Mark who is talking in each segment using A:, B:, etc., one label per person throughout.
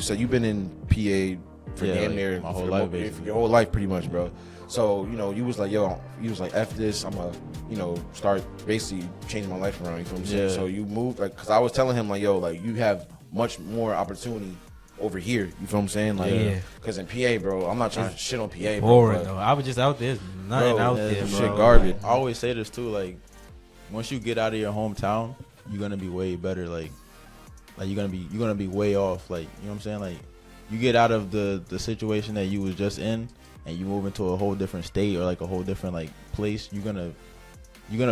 A: said you've been in PA for damn near
B: my whole life, basically.
A: your whole life, pretty much, bro. So you was like, yo, you was like, F this, I'm gonna, start basically changing my life around. You feel what I'm saying?
B: Yeah.
A: So you moved, like, cause I was telling him like, yo, like you have much more opportunity over here. You feel what I'm saying? Like,
C: Yeah.
A: Cause in PA, bro, I'm not trying to shit on PA, bro.
C: Boring
A: but
C: though. I was just out there. Nothing
A: Bro,
C: out
A: yeah,
C: there,
A: shit
C: bro.
A: garbage.
B: I always say this too, like once you get out of your hometown, you're gonna be way better. Like you're gonna be way off. Like, you know what I'm saying? Like you get out of the situation that you was just in and you move into a whole different state or like a whole different like place, you're gonna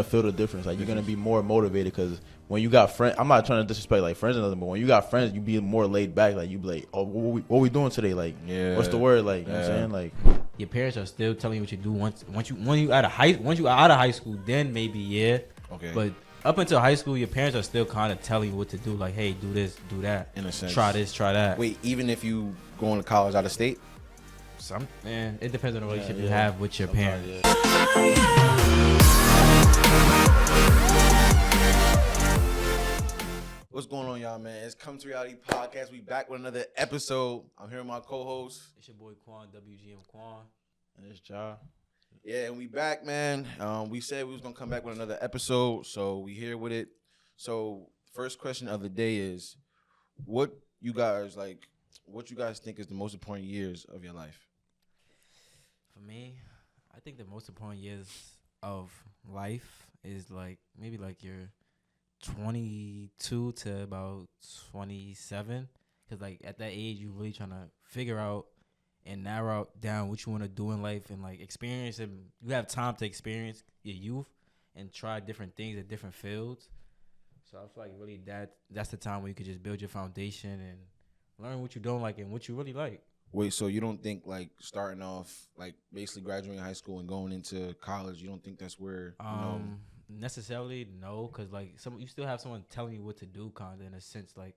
B: feel the difference. Like you're gonna be more motivated because when you got friends, I'm not trying to disrespect like friends or nothing, but when you got friends, you be more laid back. Like you be like, oh, what we doing today? Like, what's the word? Like, you know what I'm saying? Like,
C: Your parents are still telling you what you do once you out of high school, then maybe yeah.
A: Okay.
C: But up until high school, your parents are still kind of telling you what to do. Like, hey, do this, do that.
A: In a sense.
C: Try this, try that.
A: Wait, even if you going to college out of state?
C: Man, it depends on the relationship you
B: yeah.
C: have with your
B: sometimes,
C: parents.
B: yeah.
A: What's going on, y'all, man? It's Come to Reality Podcast. We back with another episode. I'm here with my co-host.
C: It's your boy Quan, WGM Quan.
B: And it's Ja.
A: Yeah, and we back, man. We said we was gonna come back with another episode, so we here with it. So, first question of the day is, what you guys think is the most important years of your life?
C: For me, I think the most important years of life is like maybe like your 22 to about 27, because like at that age you really trying to figure out and narrow down what you want to do in life and like experience, and you have time to experience your youth and try different things in different fields. So I feel like really that's the time where you could just build your foundation and learn what you don't like and what you really like.
A: Wait, so you don't think like starting off, like basically graduating high school and going into college, you don't think that's where
C: Necessarily no, because like you still have someone telling you what to do, kind of in a sense. Like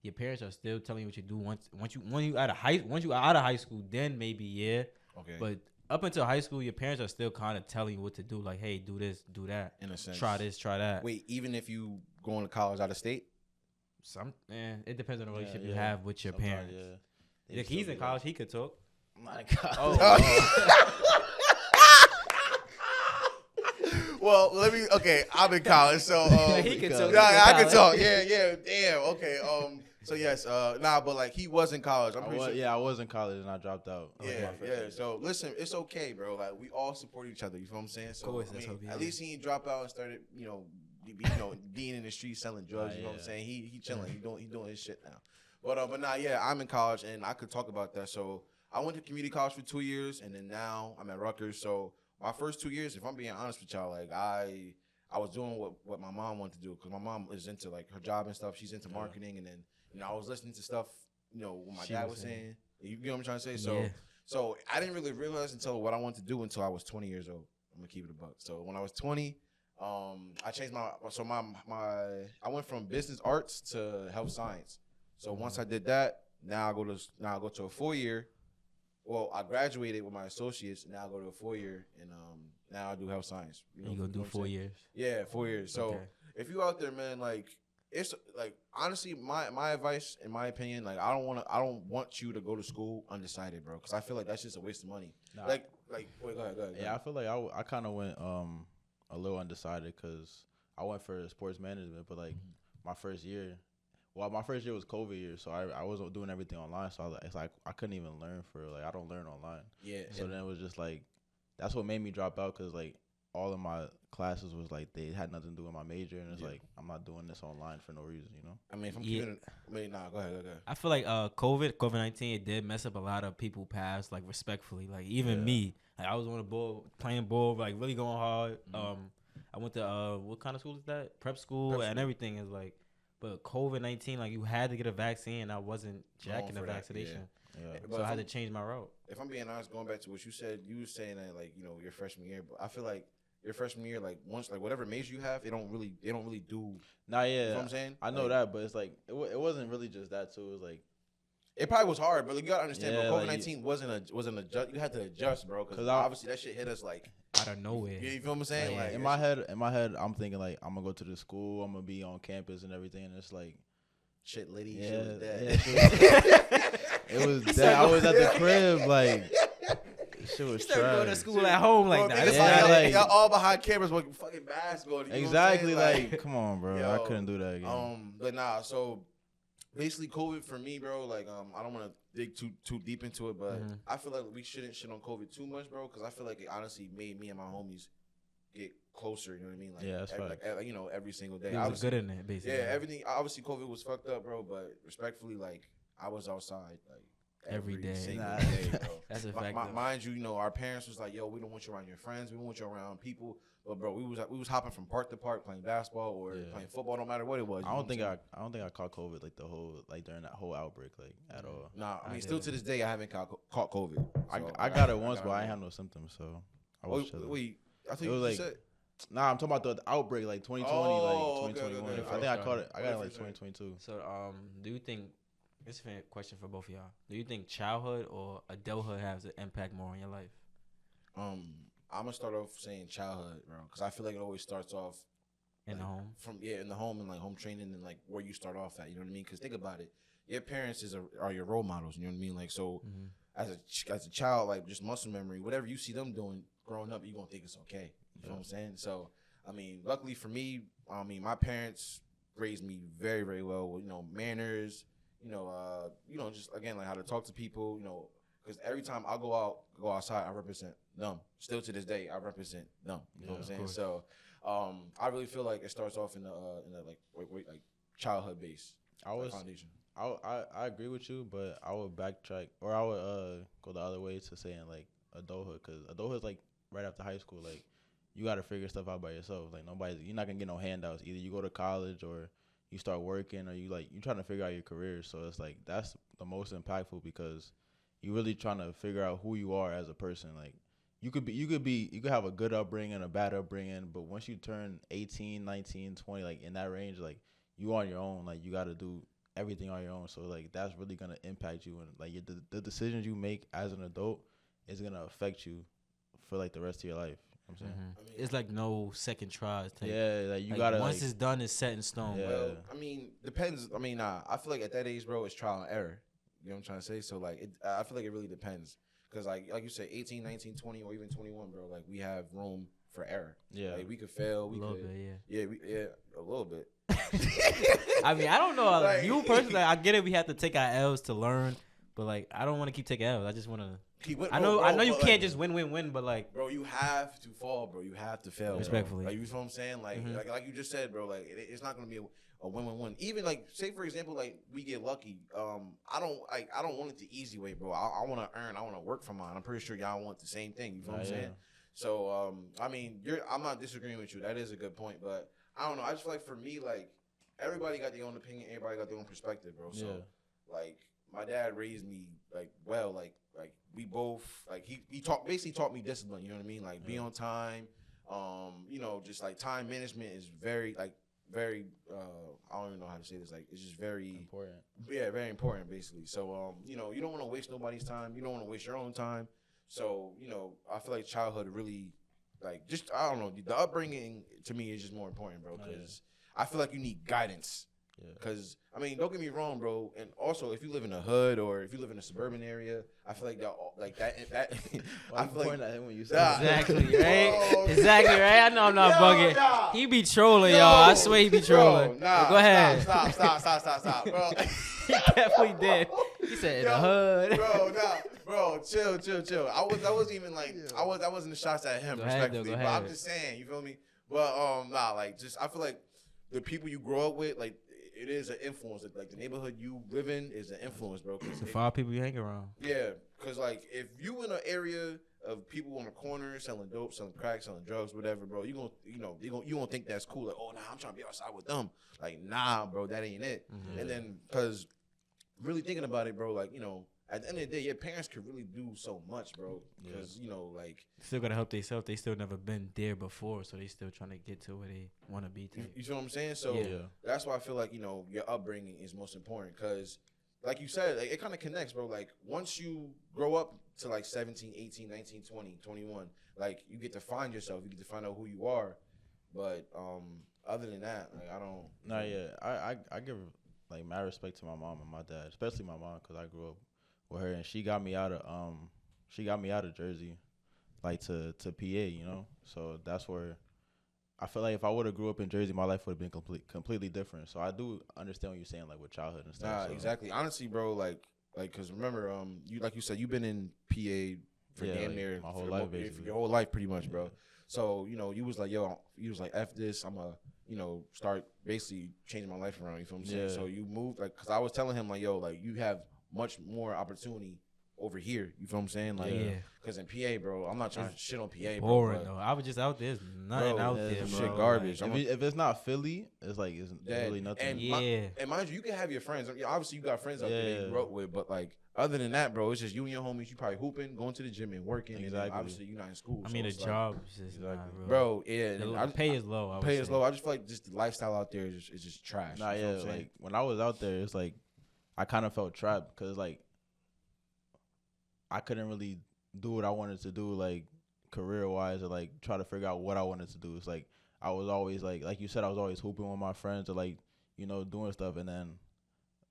C: your parents are still telling you what you do once you out of high school, then maybe yeah.
A: Okay.
C: But up until high school, your parents are still kind of telling you what to do. Like, hey, do this, do that.
A: In a sense.
C: Try this, try that.
A: Wait, even if you going to college out of state?
C: It depends on the relationship you
B: yeah.
C: have with your
B: Sometimes,
C: parents.
B: yeah.
C: If he's in college, he could talk.
B: My God.
C: Oh,
A: Well, I'm in college, so
C: he can talk.
A: yeah, I can talk. Yeah, damn. Okay. So yes, but like he was in college. I'm pretty sure.
B: I was in college and I dropped out.
A: Yeah. So listen, it's okay, bro. Like we all support each other. You feel what I'm saying? So
C: Of course,
A: I
C: that's
A: mean,
C: okay.
A: at least he ain't drop out and started, being in the streets selling drugs. You know what I'm saying? He chilling. He doing his shit now. But I'm in college and I could talk about that. So I went to community college for 2 years and then now I'm at Rutgers. So my first 2 years, if I'm being honest with y'all, like I was doing what my mom wanted to do, because my mom is into like her job and stuff. She's into marketing, and then I was listening to stuff what my dad was saying. You get what I'm trying to say? So I didn't really realize until what I wanted to do until I was 20 years old. I'm gonna keep it a buck. So when I was 20, I changed I went from business arts to health science. So once I did that, now I go to a 4-year. Well, I graduated with my associates. Now I go to a 4-year, and now I do health science.
C: You gonna do 4 years?
A: Yeah, 4 years. So
C: Okay.
A: if you out there, man, like it's like honestly, my advice, in my opinion, like I don't want you to go to school undecided, bro, because I feel like that's just a waste of money.
B: Nah.
A: Wait, go ahead.
B: Yeah, I feel like I kind of went a little undecided because I went for sports management, but like my first year was COVID year, so I wasn't doing everything online, so it's like I couldn't even learn I don't learn online.
A: Yeah.
B: So then it was just like that's what made me drop out, because like all of my classes was like they had nothing to do with my major, and it's like I'm not doing this online for no reason,
A: I mean, if I'm go ahead.
C: I feel like COVID-19, it did mess up a lot of people's paths, like respectfully. Like even me, like I was on the ball, playing ball, like really going hard. I went to what kind of school is that? Prep school and everything is like, but COVID-19, like you had to get a vaccine, and I wasn't jacking the vaccination.
B: Yeah.
C: So I had to change my route.
A: If I'm being honest, going back to what you said, you were saying that like your freshman year, but I feel like your freshman year, like once like whatever major you have, they don't really do.
B: Nah, yeah,
A: You know what I'm saying?
B: I know that, but it's like it wasn't really just that too. It was like
A: it probably was hard, but you gotta understand,
B: Yeah,
A: bro.
B: like,
A: COVID-19 wasn't adjust. You had to adjust, bro, because obviously that shit hit us like
C: Out of nowhere.
A: you feel what I'm saying? Like
B: in my head, I'm thinking like I'm gonna go to the school, I'm gonna be on campus and everything, and it's like
A: shit, Liddy,
B: yeah,
A: shit was dead.
B: yeah, It was that I was at the crib like shit was
C: Start going to
B: trash.
C: school at home like
A: Bro,
C: that.
A: niggas
B: Yeah,
A: like,
B: like-
A: y'all all behind cameras watching fucking basketball. You know what I'm
B: Exactly,
A: saying?
B: like come on, bro. I
A: yo,
B: couldn't do that again.
A: But nah, so basically COVID for me, bro, like I don't want to dig too deep into it, but
C: Mhm.
A: I feel like we shouldn't shit on COVID too much, bro, because I feel like it honestly made me and my homies get closer, you know what I mean? Like,
B: Yeah, that's
A: you know, every single day.
C: He was
A: Obviously-
C: good in it, basically.
A: yeah, everything. Obviously, COVID was fucked up, bro. But respectfully, like I was outside like
C: Every day.
A: single
B: Nah.
A: day, bro.
C: That's a fact. though.
A: Mind you, you know, our parents was like, "Yo, we don't want you around your friends. We want you around people." But bro, we was hopping from park to park playing basketball or
B: Yeah.
A: playing football, no matter what it was. you
B: I
A: know
B: don't
A: what
B: think
A: I'm
B: I don't think I caught COVID like the whole like during that whole outbreak like at all.
A: saying? Nah, I
C: I
A: mean,
C: get
A: still
C: it.
A: to this day, I haven't caught COVID. So
B: I got it once, but I ain't had no symptoms, so I was chilling.
A: Wait, I think
B: It was
A: you
B: like-
A: said.
B: Nah, I'm talking about the outbreak, like 2020,
A: Oh,
B: like
A: okay,
B: 2021.
A: okay, okay.
B: I think I caught it. I got it like
A: Different
B: 2022.
C: So, do you think this is a question for both of y'all? Do you think childhood or adulthood has an impact more on your life?
A: I'm gonna start off saying childhood, bro, because I feel like it always starts off
C: In the
A: like,
C: home?
A: from in the home and like home training and like where you start off at. You know what I mean? Because think about it, your parents are your role models. You know what I mean? Like so,
C: Mhm.
A: as a child, like just muscle memory, whatever you see them doing growing up, you gonna think it's okay. You know what I'm saying? So, I mean, luckily for me, I mean, my parents raised me very, very well with, you know, manners, you know, just again, like how to talk to people, you know, because every time I go outside, I represent them. Still to this day, I represent them. You know what I'm
B: Yeah, of
A: saying?
C: course.
A: So, I really feel like it starts off in the like childhood base,
B: I
A: like
B: was
A: foundation.
B: I agree with you, but I would backtrack or I would go the other way to saying like adulthood, because adulthood is like right after high school. Like you got to figure stuff out by yourself. Like you're not gonna get no handouts. Either you go to college or you start working, or you trying to figure out your career. So it's like that's the most impactful, because you really trying to figure out who you are as a person. Like you could have a good upbringing, a bad upbringing, but once you turn 18, 19, 20, like in that range, like you on your own. Like you got to do everything on your own. So like that's really gonna impact you, and like the decisions you make as an adult is gonna affect you for like the rest of your life. You know what I'm saying?
C: Mhm.
A: I mean-
C: It's like no second tries. Type.
B: Yeah, like you
C: Like,
B: gotta
C: once
B: like,
C: it's done, it's set in stone.
B: Yeah.
A: Well, I mean, depends. I mean, I feel like at that age, bro, it's trial and error. You know what I'm trying to say? So like, I feel like it really depends. Cause like you said, 18, 19, 20, or even 21, bro. Like we have room for error.
B: yeah.
A: Like we could fail.
C: A
A: We
C: little
A: could.
C: bit, yeah.
A: Yeah, a little bit.
C: I mean, I don't know.
A: Like-
C: You personally, I get it. We have to take our L's to learn, but like, I don't want to keep taking L's. I just want to. I know you
A: but,
C: can't
A: like,
C: just win, but like,
A: Bro, you have to fall, bro. You have to fail. bro.
C: Respectfully.
A: Like you know what I'm saying? Like,
C: Mhm.
A: like you just said, bro. Like it's not gonna be a win-win-win. Even like, say for example, like we get lucky. I don't want it the easy way, bro. I want to earn. I want to work for mine. I'm pretty sure y'all want the same thing. You know what I'm
B: Yeah.
A: saying? So, I mean, I'm not disagreeing with you. That is a good point, but I don't know. I just feel like for me, like everybody got their own opinion. Everybody got their own perspective, bro. So,
B: Yeah.
A: like, my dad raised me like well, like we both like he basically taught me discipline. You know what I mean? Like be
B: Yeah.
A: on time. You know, just like time management is very I don't even know how to say this. Like it's just very
B: Important.
A: very important basically. So you know, you don't want to waste nobody's time. You don't want to waste your own time. So, you know, I feel like childhood really like just I don't know, the upbringing to me is just more important, bro,
B: Oh, yeah.
A: cuz I feel like you need guidance.
B: Yeah.
A: Cause I mean, don't get me wrong, bro. And also, if you live in a hood or if you live in a suburban area, I feel like that.
B: Why
A: I
B: you
A: feel like
B: pointing at him when you say
A: Nah.
B: that?
C: exactly right,
A: Bro.
C: exactly right. I know I'm not
A: Yo,
C: bugging.
A: nah.
C: He be trolling, y'all. I swear he be trolling.
A: Bro, nah,
C: But go ahead.
A: Stop, bro.
C: He definitely did. He said in the
A: Yo,
C: hood.
A: bro, chill. I wasn't even like I wasn't the shots at him
C: Go ahead, though,
A: respectfully,
C: go
A: but I'm
C: ahead.
A: just saying, you feel me? But nah, like just I feel like the people you grow up with, like it is an influence. Like the neighborhood you live in is an influence, bro. 'Cause
C: The 5 people you hang around.
A: yeah, cause like if you in an area of people on the corner selling dope, selling crack, selling drugs, whatever, bro, you gonna think that's cool. Like, oh nah, I'm trying to be outside with them. Like, nah, bro, that ain't it.
C: Mhm.
A: And then, cause really thinking about it, bro, like at the end of the day, your parents could really do so much, bro. Cause like
C: Still gotta help themselves. They still never been there before, so they still trying to get to where they want to be.
A: you feel what I'm saying? So
C: Yeah.
A: that's why I feel like your upbringing is most important. Cause like you said, like, it kind of connects, bro. Like once you grow up to like 17, 18, 19, 20, 21, like you get to find yourself. You get to find out who you are. But other than that, like I don't.
B: No, yeah, I give like mad respect to my mom and my dad, especially my mom, because I grew up with her, and she got me out of Jersey, like to PA, you know. So that's where I feel like if I would have grew up in Jersey, my life would have been completely different. So I do understand what you're saying, like with childhood and stuff.
A: Nah,
B: so.
A: exactly. Honestly, bro, like, cause remember, you like you said, you've been in PA for damn near
B: my whole
A: for
B: life, basically.
A: your whole life, pretty much, bro. So you know, you was like, F this, I'ma, start basically changing my life around. You feel what I'm saying?
B: Yeah.
A: So you moved, like, cause I was telling him like, yo, like you have much more opportunity over here. You feel what I'm saying? Like,
C: Yeah.
A: Cause in PA, bro, I'm not trying to shit on PA, bro.
C: Boring
A: but-
C: though. I was just out there. There's nothing
A: Bro,
C: out
B: yeah,
C: there,
B: shit
C: bro.
A: garbage.
C: Like,
B: If it's not Philly, it's like it's really nothing.
A: And
C: yeah.
A: And mind you, you can have your friends. I mean, obviously, you got friends out there that
B: Yeah.
A: you grew up with, but like other than that, bro, it's just you and your homies. You probably hooping, going to the gym, and working. And
B: Exactly.
A: then obviously, you're not in school.
C: I mean, the
A: it's like,
C: job is just not
B: Exactly.
C: real.
A: bro. Yeah,
C: The
A: and
C: pay is low. I would
A: pay
C: say.
A: is low. I just feel like just the lifestyle out there is just trash.
B: Nah,
A: you know
B: yeah,
A: what I'm saying?
B: like when I was out there, it's like I kind of felt trapped because like I couldn't really do what I wanted to do, like career wise, or like try to figure out what I wanted to do. It's like I was always like you said, I was always hooping with my friends or like doing stuff, and then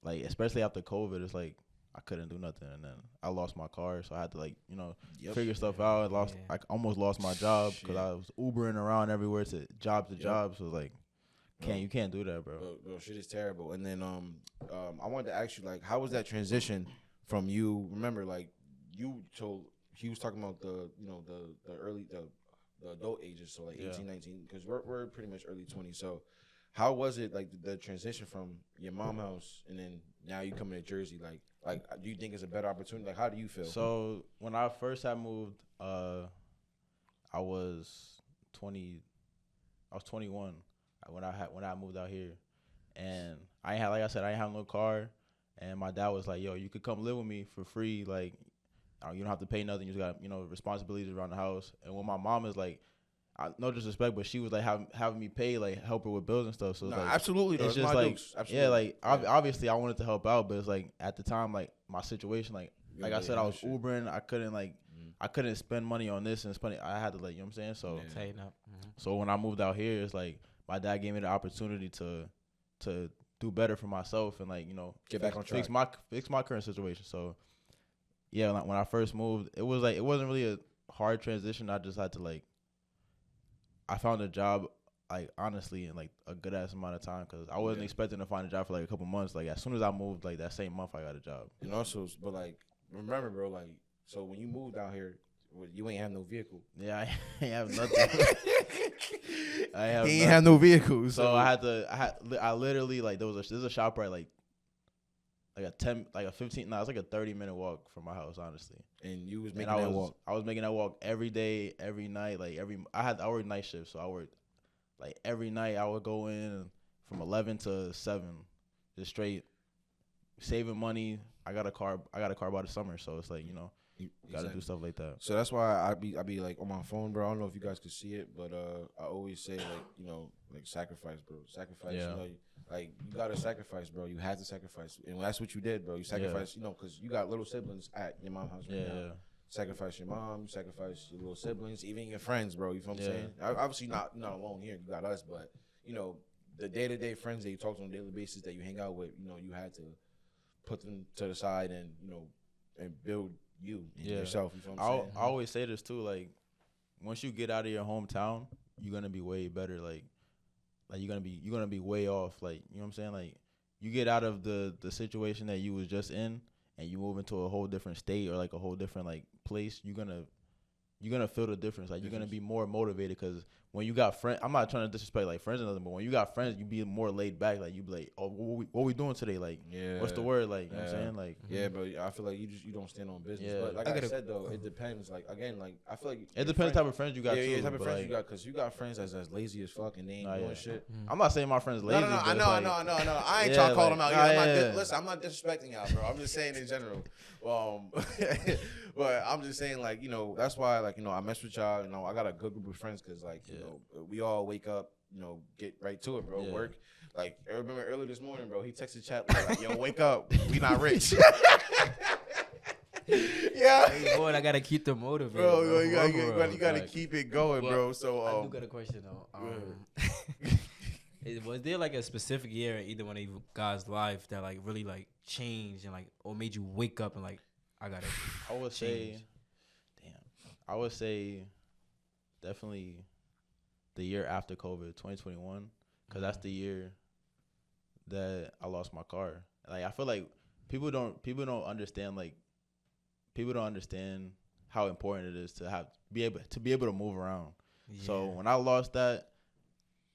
B: like especially after COVID, it's like I couldn't do nothing, and then I lost my car, so I had to like
A: Yep.
B: figure stuff out. I almost lost my job because
A: Shit.
B: I was Ubering around everywhere to job. So it's like you can't do that, bro.
A: Bro, shit is terrible. And then I wanted to ask you, like, how was that transition from you? Remember, like, you told he was talking about the adult ages, so like 18, 19, because we're pretty much early 20s. So how was it, like, the transition from your mom house and then now you coming to Jersey? Like, do you think it's a better opportunity? Like, how do you feel?
B: So when I first had moved, I was 20. I was 21 when I moved out here, and I ain't had, like I said, I ain't have no car, and my dad was like, "Yo, you could come live with me for free. Like, you don't have to pay nothing. You just got responsibilities around the house." And when my mom is like, no disrespect, but she was like having me pay, like help her with bills and stuff. So it's
A: No,
B: like,
A: absolutely, though.
B: it's
A: It's
B: just
A: my
B: like
A: dukes. Absolutely.
B: yeah, like
A: Yeah.
B: obviously I wanted to help out, but it's like at the time, like my situation, like
A: Yeah,
B: I said, I was
A: shit.
B: Ubering. I couldn't I couldn't spend money on this and spend it. I had to, like, you know what I'm saying? So
A: Yeah.
C: Tighten up. Mhm.
B: so when I moved out here, it's like my dad gave me the opportunity to do better for myself and, like,
A: Get back on
B: fix
A: track.
B: my current situation. So yeah, like when I first moved, it was like it wasn't really a hard transition. I just had to, like, I found a job, like, honestly, in like a good ass amount of time, because I wasn't
A: Yeah.
B: expecting to find a job for like a couple months. Like as soon as I moved, like that same month, I got a job.
A: And also, but like, remember, bro, like, so when you moved out here, you ain't have no vehicle.
B: Yeah, I ain't have nothing. I have
A: He ain't
B: nothing.
A: have no vehicle.
B: So I literally, like, there's a shop right, like a 15, no, it's like a 30-minute walk from my house, honestly.
A: And you was
B: And
A: making that walk.
B: I was making that walk every day, every night, like I worked night shift, so I worked like every night. I would go in from 11 to 7, just straight saving money. I got a car by the summer, so it's like, you got to do stuff like that.
A: So that's why I be like on my phone, bro. I don't know if you guys could see it, but I always say, like, like, sacrifice, bro. Sacrifice.
B: Yeah.
A: Like, you gotta sacrifice, bro. You had to sacrifice, and that's what you did, bro. You sacrificed, because you got little siblings at your mom's house right
B: Yeah,
A: now.
B: yeah.
A: Sacrifice your mom, you sacrifice your little siblings, even your friends, bro. You feel what I'm
B: Yeah.
A: saying? Obviously, you're not alone here. You got us, but the day-to-day friends that you talk to on a daily basis that you hang out with, you had to put them to the side and and build you yourself. You feel what I'm saying?
B: I always say this too, like, once you get out of your hometown, you're gonna be way better. Like you're gonna be way off. Like, you know what I'm saying? Like, you get out of the situation that you was just in, and you move into a whole different state or like a whole different, like, place. You're gonna feel the difference. Like, you're gonna be more motivated, because when you got friends, I'm not trying to disrespect, like, friends or nothing, but when you got friends, you be more laid back. Like, you be like, oh, what we doing today? Like,
A: Yeah.
B: what's the word? Like, you know what I'm
A: Yeah.
B: saying? Like,
A: Yeah, but I feel like you don't stand on business.
B: Yeah.
A: But like
C: I
A: I
C: gotta-
A: said though, it depends. Like, again, like, I feel like
B: it depends type of friends you got
A: yeah,
B: too.
A: yeah, type of
B: but,
A: friends
B: like,
A: you got, because you got friends that's as lazy as fuck and they ain't
B: Nah,
A: doing
B: yeah.
A: shit.
B: I'm not saying my friends lazy.
A: No,
B: but
A: I
B: it's
A: know,
B: like,
A: I ain't
B: Yeah,
A: trying to call
B: like,
A: them out.
B: nah,
A: I'm not
B: yeah.
A: listen, I'm not disrespecting y'all, bro. I'm just saying in general. But I'm just saying, like, that's why, like, I mess with y'all. I got a good group of friends, because, like, we all wake up, get right to it, bro.
B: Yeah.
A: Work. Like, I remember earlier this morning, bro, he texted chat like, yo, wake up. We not rich. Yeah.
C: Hey, boy, I gotta keep them motivated,
A: Bro,
C: bro.
A: you gotta
B: Like,
A: keep it going,
C: Well,
A: bro. So,
C: I do got a question though. Was there like a specific year in either one of you guys' life that like really like changed and like or made you wake up and like I gotta.
B: I would say,
C: change.
B: damn. I would say, definitely, the year after COVID, 2021, because that's the year that I lost my car. Like I feel like people don't understand how important it is to be able to move around.
C: Yeah.
B: So when I lost that,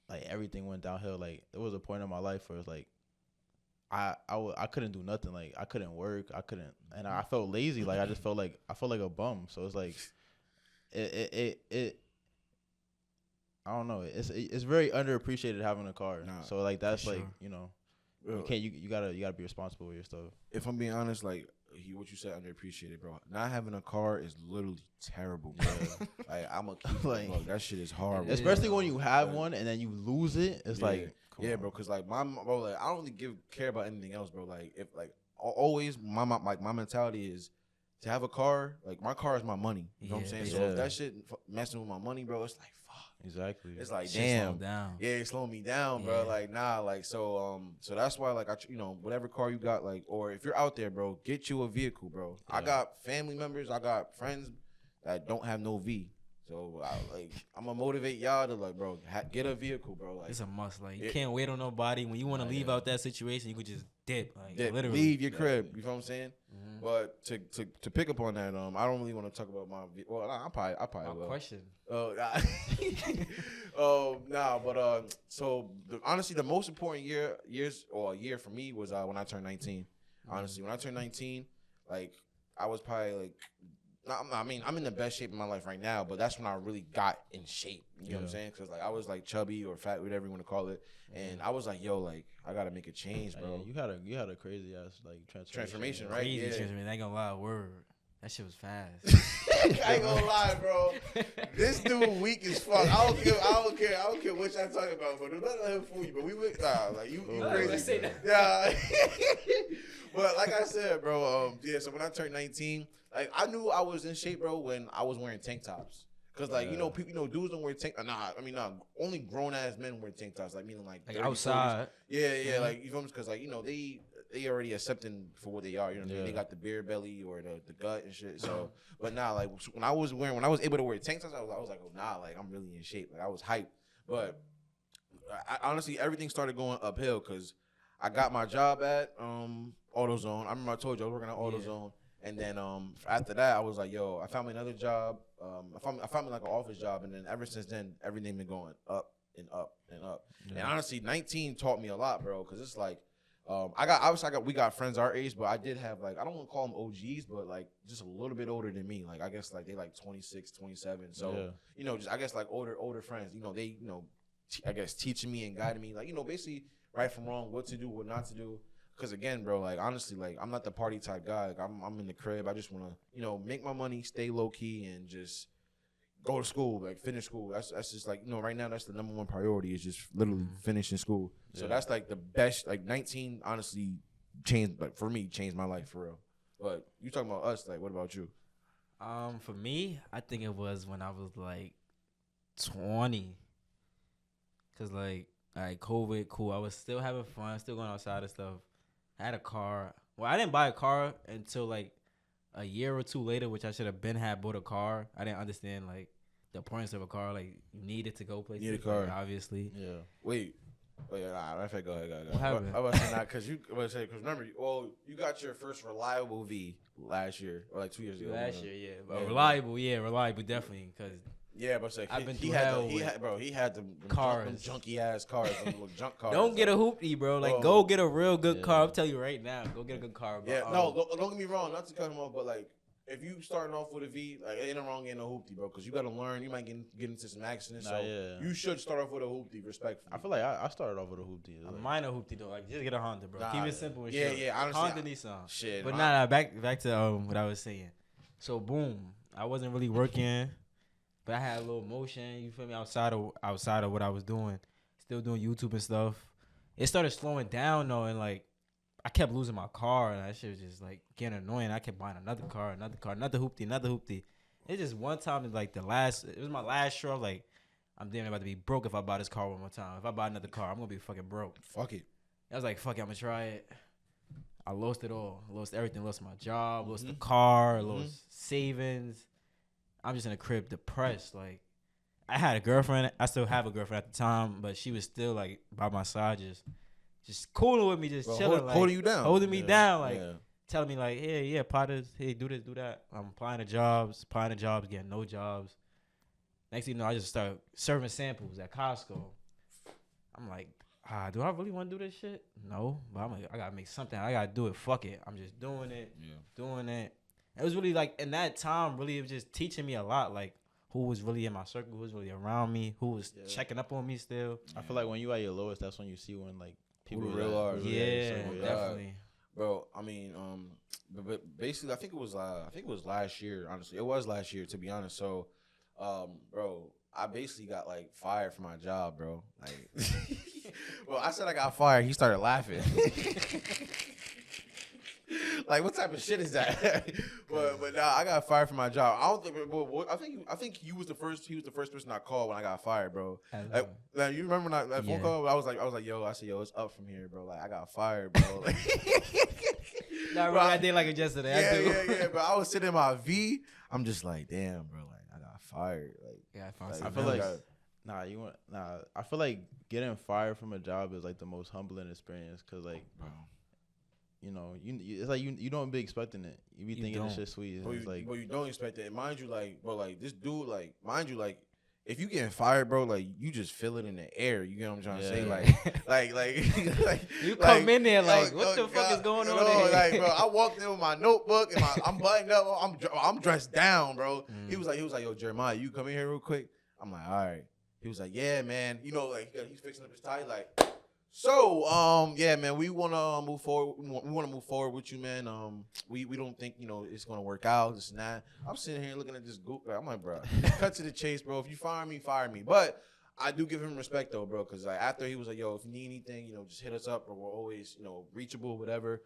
B: like everything went downhill. Like there was a point in my life where it's like I couldn't do nothing. Like I couldn't work. And I felt lazy. Like I felt like a bum. So it's like it I don't know. It's very underappreciated having a car.
A: Nah,
B: so like that's
C: for
B: like
C: sure.
B: you gotta be responsible with your stuff.
A: If I'm being honest, like what you said, underappreciated, bro. Not having a car is literally terrible, bro. Like I'm a keep
B: Like,
A: bro, that shit is horrible.
B: Especially when you have
A: Like,
B: one and then you lose it. It's like
A: yeah, bro. Cause like bro, like I don't really care about anything else, bro. Like if like always my mentality is to have a car. Like my car is my money. You know what I'm saying? So if that shit messing with my money, bro, it's like fuck.
B: Exactly.
A: It's like
C: Shit
A: damn.
C: slow down.
A: Yeah, it's slowing me down, bro.
C: Yeah.
A: Like nah, like so that's why like whatever car you got, like, or if you're out there, bro, get you a vehicle, bro. I
B: Yeah.
A: got family members, I got friends that don't have no V. So I'm gonna motivate y'all to like, bro, get a vehicle, bro. Like
C: It's a must. Like you
A: Yeah.
C: can't wait on nobody. When you want to leave
B: yeah.
C: out that situation, you could just dip. Like literally.
A: leave your crib. You feel what I'm saying?
C: Mhm.
A: But to pick up on that, I don't really want to talk about my. Well, I probably
C: My
A: will.
C: question.
A: Oh, nah, but honestly, the most important year for me was when I turned 19. Honestly, when I turned 19, like I was probably like, I'm in the best shape of my life right now, but that's when I really got in shape. You know what I'm saying? Because like I was like chubby or fat, whatever you want to call it, and I was like, yo, like I gotta make a change, bro.
B: Yeah, you had a crazy ass like
A: Transformation,
B: yeah.
A: right?
C: Crazy
A: Yeah.
C: transformation. I ain't gonna lie. Word. That shit was fast.
A: I ain't gonna lie, bro. This dude weak as fuck. I don't care what y'all talking about, but don't let him fool you. But we went like you crazy.
C: Let's say that.
A: Yeah. But like I said, bro, so when I turned 19, like I knew I was in shape, bro, when I was wearing tank tops. Cause like people, dudes don't wear tank. Only grown ass men wear tank tops. Like meaning like 30,
C: outside.
A: 40s. Yeah, like you feel me? Cause like they already accepting for what they are. You know what I mean? They got the beer belly or the gut and shit. So, but nah, like when I was able to wear tank tops, I was like, oh nah, like I'm really in shape. Like I was hyped. But I honestly, everything started going uphill because I got my job at AutoZone. I remember I told you I was working at AutoZone. And then after that, I was like, yo, I found me another job. I found me like an office job, and then ever since then, everything been going up and up and up.
B: Yeah.
A: And honestly, 19 taught me a lot, bro, because it's like we got friends our age, but I did have like I don't want to call them OGs, but like just a little bit older than me. Like I guess like they like 26, 27. So just I guess like older friends. They I guess teaching me and guiding me, like basically right from wrong, what to do, what not to do. Cause again, bro, like honestly, like I'm not the party type guy. Like I'm in the crib. I just wanna, make my money, stay low key, and just go to school, like finish school. That's just like right now that's the number one priority is just literally finishing school. So that's like the best. Like 19, honestly, changed my life for real. But you talking about us? Like, what about you?
C: For me, I think it was when I was like 20. Cause like COVID, cool. I was still having fun, still going outside and stuff. I had a car. Well, I didn't buy a car until like a year or two later, which I should have bought a car. I didn't understand like the importance of a car. Like you need it to go places.
A: Need a car,
C: like, obviously.
B: Yeah.
A: Wait. Go ahead.
C: What happened?
A: I was saying that because remember, you got your first reliable V last year or like 2 years ago.
C: Last year, yeah. But
A: Yeah.
C: reliable, definitely. Cause
A: Yeah, but like,
C: I've been
A: he
C: through
A: had
C: hell
A: he
C: with
A: had them
C: cars.
A: junky ass cars, them little junk cars.
C: don't get a hoopty, bro. Like
A: Oh.
C: go get a real good
B: Yeah.
C: car. I'll tell you right now. Go get a good car. Bro.
A: Yeah, no, don't get me wrong, not to cut him off, but like if you starting off with a V, like ain't no wrong getting a hoopty, bro, because you got to learn. You might get into some accidents, so you should start off with a hoopty, respectfully.
B: I feel like I started off with a hoopty.
C: A
B: Like,
C: minor hoopty though. Like just get a Honda, bro.
A: Nah,
C: Keep it simple and
A: yeah,
C: shit.
A: yeah, honestly,
C: Honda Nissan.
A: Shit,
C: But
A: my-
C: back to what I was saying. So boom, I wasn't really working, but I had a little motion. You feel me? Outside of what I was doing, still doing YouTube and stuff. It started slowing down though, and like I kept losing my car, and that shit was just like getting annoying. I kept buying another car, another hoopty. It's just one time, like it was my last straw. Like I'm damn about to be broke if I buy this car one more time. If I buy another car, I'm gonna be fucking broke.
A: Fuck it.
C: I was like, fuck it, I'm gonna try it. I lost it all. I lost everything. Lost my job. Lost the car. Lost savings. I'm just in the crib, depressed. Like, I had a girlfriend. I still have a girlfriend at the time, but she was still like by my side, just cooling with me, just chilling, like,
A: holding you down,
C: holding me down, like telling me like, hey, yeah, Potters, hey, do this, do that. I'm applying to jobs, getting no jobs. Next thing you know, I just start serving samples at Costco. I'm like, do I really want to do this shit? No, but I'm like, I gotta make something. I gotta do it. Fuck it. I'm just doing it, doing it. It was really like in that time, really, it was just teaching me a lot, like who was really in my circle, who was really around me, who was checking up on me still.
B: I feel like when you at your lowest, that's when you see when like people
A: real are.
C: Yeah, definitely.
A: Bro, I mean, but basically, I think it was last year. Honestly, it was last year, to be honest. So, bro, I basically got like fired from my job, bro. Like, well, I said I got fired. He started laughing. Like, what type of shit is that? but nah, I got fired from my job. I don't think. I think he was the first. He was the first person I called when I got fired, bro. Like, you remember when that phone call? I was like, yo, it's up from here, bro. Like, I got fired, bro. Like,
C: I did like it yesterday.
A: Yeah. But I was sitting in my V. I'm just like, damn, bro. Like, I got fired. Like,
B: I feel like. I feel like getting fired from a job is like the most humbling experience, cause like, bro, you know, it's like you don't be expecting it. You be thinking it's just sweet.
A: But you don't expect it. And mind you, like, bro, like this dude, like, mind you, like, if you getting fired, bro, like you just feel it in the air. You get what I'm trying to say? Like
C: you come in there like, what the fuck is going on there?
A: Like, bro, I walked in with my notebook and I'm buttoned up. I'm dressed down, bro. He was like, yo, Jeremiah, you come in here real quick. I'm like, all right. He was like, yeah, man. You know, like he's fixing up his tie, like. So, yeah, man, we want to move forward. We want to move forward with you, man. We don't think, you know, it's going to work out, this and that. I'm sitting here looking at this goop. I'm like, bro, cut to the chase, bro. If you fire me, fire me. But I do give him respect, though, bro, because like, after he was like, yo, if you need anything, you know, just hit us up, or we're always, you know, reachable, whatever.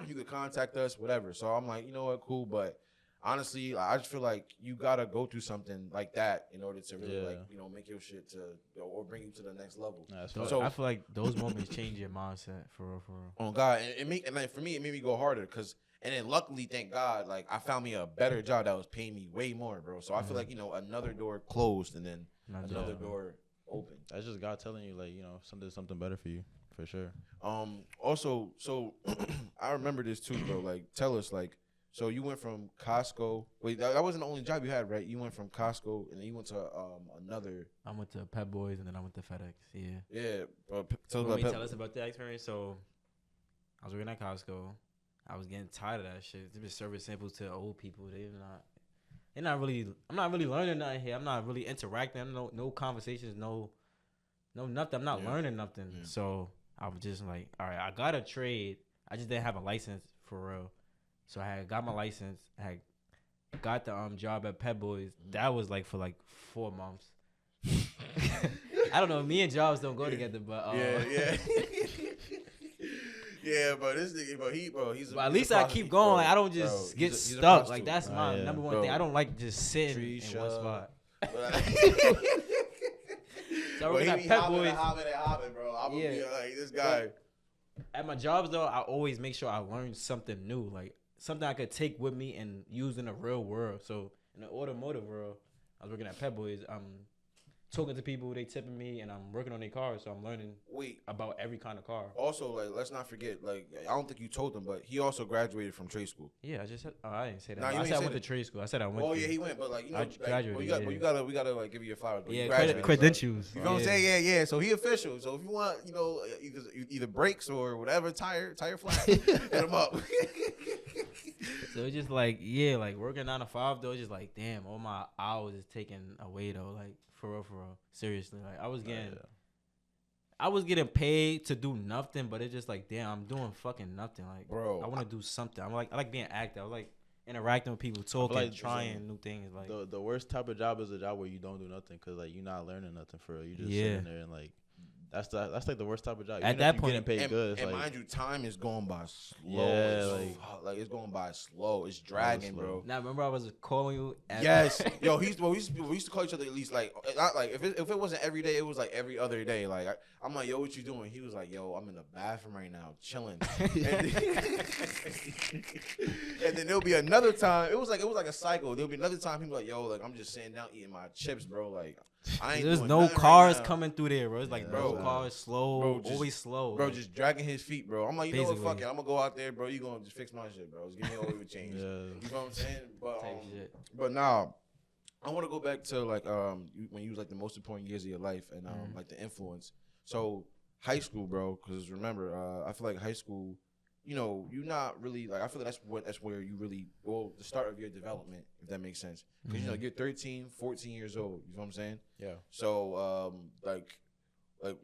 A: You could contact us, whatever. So I'm like, you know what, cool, but honestly, I just feel like you gotta go through something like that in order to really, like, you know, make your shit to or bring you to the next level.
C: So I feel like those moments change your mindset for real.
A: Oh God, and like for me, it made me go harder and then luckily, thank God, like I found me a better job that was paying me way more, bro. So I feel like, you know, another door closed and then another door opened.
B: That's just God telling you, like, you know, something better for you, for sure.
A: Also, so I remember this too, bro. Like, tell us, like. So you went from Costco. Wait, that wasn't the only job you had, right? You went from Costco and then you went to another.
C: I went to Pep Boys and then I went to FedEx. Yeah.
A: Yeah.
C: Tell us about that experience. So I was working at Costco. I was getting tired of that shit. They just serving samples to old people. I'm not really learning nothing here. I'm not really interacting. No conversations. No nothing. I'm not learning nothing. Yeah. So I was just like, all right, I got a trade. I just didn't have a license for real. So I had got my license. I had got the job at Pep Boys. That was like for like 4 months. I don't know. Me and jobs don't go together, but
A: yeah. Yeah, but this nigga, he's.
C: But at least I keep going. Like, I don't just get stuck. Like that's my number one thing. I don't like just sitting in one spot. So I working at Pep Boys.
A: Hopping, bro. I'm gonna be like this guy.
C: At my jobs though, I always make sure I learn something new. Like. Something I could take with me and use in the real world. So in the automotive world, I was working at Pep Boys. I'm talking to people, they tipping me, and I'm working on their cars. So I'm learning about every kind of car.
A: Also, like, let's not forget, like, I don't think you told them, but he also graduated from trade school.
C: Yeah, I just said, I didn't say that. I said I went to trade school. I said I went.
A: Oh yeah, he went, but like, you know,
C: I graduated.
A: We gotta like give you a flower.
C: Yeah, credentials.
A: You know what I'm saying? Yeah. So he official. So if you want, you know, either brakes or whatever, tire flat, hit him up.
C: So it's just like, like working 9 to 5 though, it's just like, damn, all my hours is taken away though. Like for real. Seriously. Like I was getting paid to do nothing, but it's just like, damn, I'm doing fucking nothing. Like, bro, I want to do something. I like being active. I like interacting with people, talking, like, trying new things. Like
B: the worst type of job is a job where you don't do nothing, cause like you're not learning nothing for real. You just sitting there and like That's like the worst type of job.
C: At
B: Even
C: that
B: if you're
C: point-
B: getting paid
A: And,
B: good. It's
A: and
B: like,
A: mind you, time is going by slow.
B: Yeah,
A: Like it's going by slow. It's dragging,
B: slow.
A: bro.
C: Now remember I was calling you.
A: Yes, yo, we used to call each other at least like not like if it wasn't every day, it was like every other day. Like I'm like, yo, what you doing? He was like, yo, I'm in the bathroom right now, chilling. And then there'll be another time. It was like a cycle. There'll be another time. People like, yo, like I'm just sitting down eating my chips, bro. Like I ain't.
C: There's
A: doing
C: no
A: nothing
C: cars
A: right now.
C: coming through there, bro. It's like
B: Yeah,
C: no
A: bro.
C: cars, slow,
A: Bro, just-
C: always slow.
A: Bro,
C: like,
A: just dragging his feet, bro. I'm like, you know what? Fuck it.
C: Basically.
A: I'm gonna go out there, bro. You gonna just fix my shit, bro. Just give me all your change.
B: yeah.
A: You know what I'm saying? But
C: type shit.
A: But now, I want to go back to like when you was like the most important years of your life and like the influence. So high school, bro, because remember, I feel like high school, you know, you're not really like I feel like that's where you really the start of your development, if that makes sense. Because you know you're 13, 14 years old. You know what I'm saying?
B: Yeah.
A: So like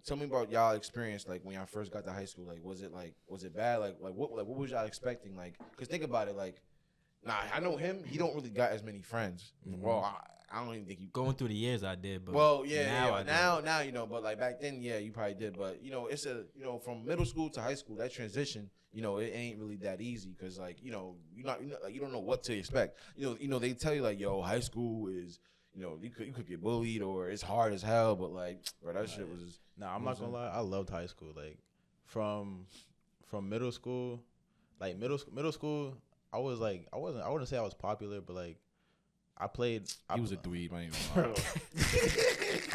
A: tell me about y'all experience like when y'all first got to high school. Like was it bad? Like what was y'all expecting? Like because think about it, like. Nah, I know him. He don't really got as many friends. Well, I don't even think you.
C: Going through the years, I did, but
A: Well, yeah,
C: now
A: now you know, but like back then, yeah, you probably did. But you know, it's from middle school to high school, that transition, you know, it ain't really that easy because like you know, you don't know what to expect. You know, they tell you like, yo, high school is, you know, you could get bullied or it's hard as hell, but like, bro, that shit was.
B: Nah, I'm not gonna lie. I loved high school. Like from middle school, like middle school. I wouldn't say I was popular, but like I played.
A: He was a dweeb, I ain't gonna lie.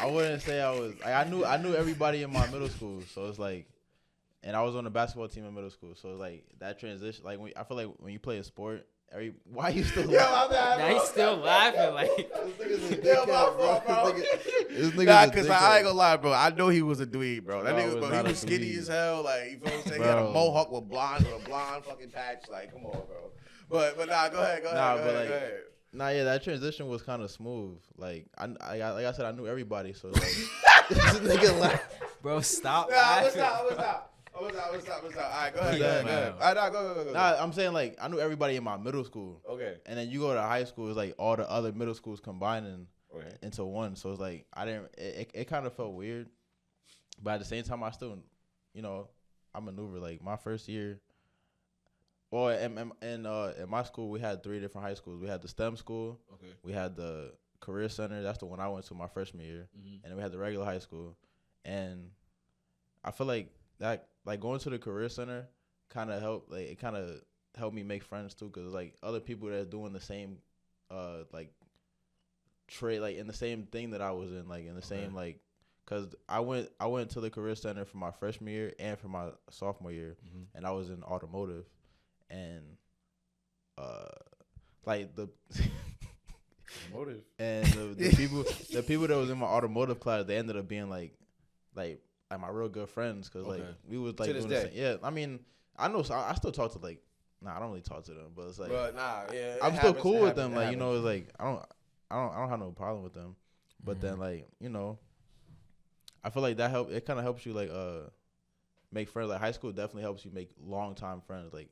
B: I wouldn't say I was. Like, I knew everybody in my middle school, so it's like, and I was on the basketball team in middle school, so it's like that transition. Like I feel like when you play a sport, why you still?
A: My bad,
C: now
A: bro.
C: he's still laughing. Like
A: Yeah, my fault, bro. Nah, cause I ain't gonna lie, bro. I know he was a dweeb, bro. That
B: No,
A: nigga,
B: was
A: bro,
B: not
A: he
B: a
A: was skinny
B: dweeb.
A: as hell. Like, you feel what I'm saying? He had a
B: Bro.
A: mohawk with a blonde fucking patch. Like, come on, bro. But nah, go ahead.
B: Nah, but,
A: Go
B: like,
A: ahead.
B: Nah, yeah, that transition was kind of smooth. Like like I said, I knew everybody, so it's like this nigga laugh.
C: bro, stop
A: Nah, I'm
C: laughing.
A: gonna stop. All right, go ahead.
C: Yeah,
A: All right, go.
B: Nah, I'm saying like I knew everybody in my middle school,
A: Okay.
B: and then you go to high school, it's like all the other middle schools combining
A: Okay.
B: into one. So it's like it kind of felt weird, but at the same time I still, you know, I maneuver. Like my first year, or in my school we had 3 different high schools. We had the STEM school,
A: Okay.
B: we had the career center. That's the one I went to my freshman year, and then we had the regular high school. And I feel like that, like going to the career center, kind of helped. Like it kind of helped me make friends too, cause like other people that's doing the same, like trade, like in the same thing that I was in, like in the same like. Cause I went to the career center for my freshman year and for my sophomore year, and I was in automotive, and like the
A: Motive.
B: and the people that was in my automotive class, they ended up being like my real good friends, cause like
A: Okay.
B: we was like
A: To this
B: doing the
A: day.
B: same. Yeah, I mean I know I still talk to like I don't really talk to them, but it's like
A: But nah, yeah.
B: I'm still cool with them. Like you know, it's like I don't have no problem with them, but then like you know. I feel like that it kind of helps you like make friends. Like high school definitely helps you make long time friends. Like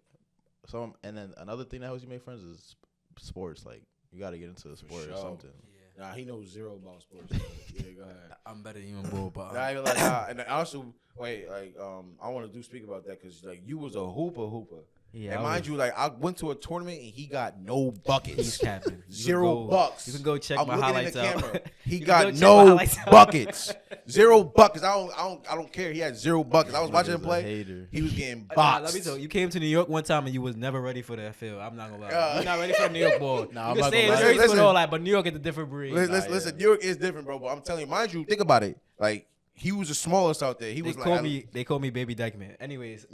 B: and then another thing that helps you make friends is sports. Like you got to get into a sport
A: sure.
B: or something.
A: Nah, he knows zero about sports. Yeah, go ahead.
C: I'm better than you in bull, but
A: Nah, even like, nah, and also, wait, like, I want to speak about that because like you was a hooper.
C: yeah,
A: And mind you, like I went to a tournament and he got no
C: he's
A: buckets.
C: capping.
A: Zero bucks.
C: You can go check
A: I'm
C: my
A: looking in
C: highlights
A: the
C: out.
A: camera. He
C: You can go
A: got
C: check my
A: no
C: highlights out.
A: buckets. 0 buckets. I don't care. He had 0 buckets. I was watching him
B: Nigga's a
A: play.
B: hater.
A: He was getting
C: Nah,
A: boxed.
C: let me tell you, you came to New York one time and you was never ready for that field. I'm not gonna lie.
A: Yeah.
C: You're not ready for the New York ball.
B: Nah, I'm
C: you
B: not
C: can say
B: gonna
C: it's
B: lie.
C: very
A: Listen.
C: good all that, but New York is a different breed.
A: Listen, New York is different, bro. But I'm telling you, mind you, think about it. Like he was the smallest out there. He was
C: They call me Baby Dykeman. Anyways,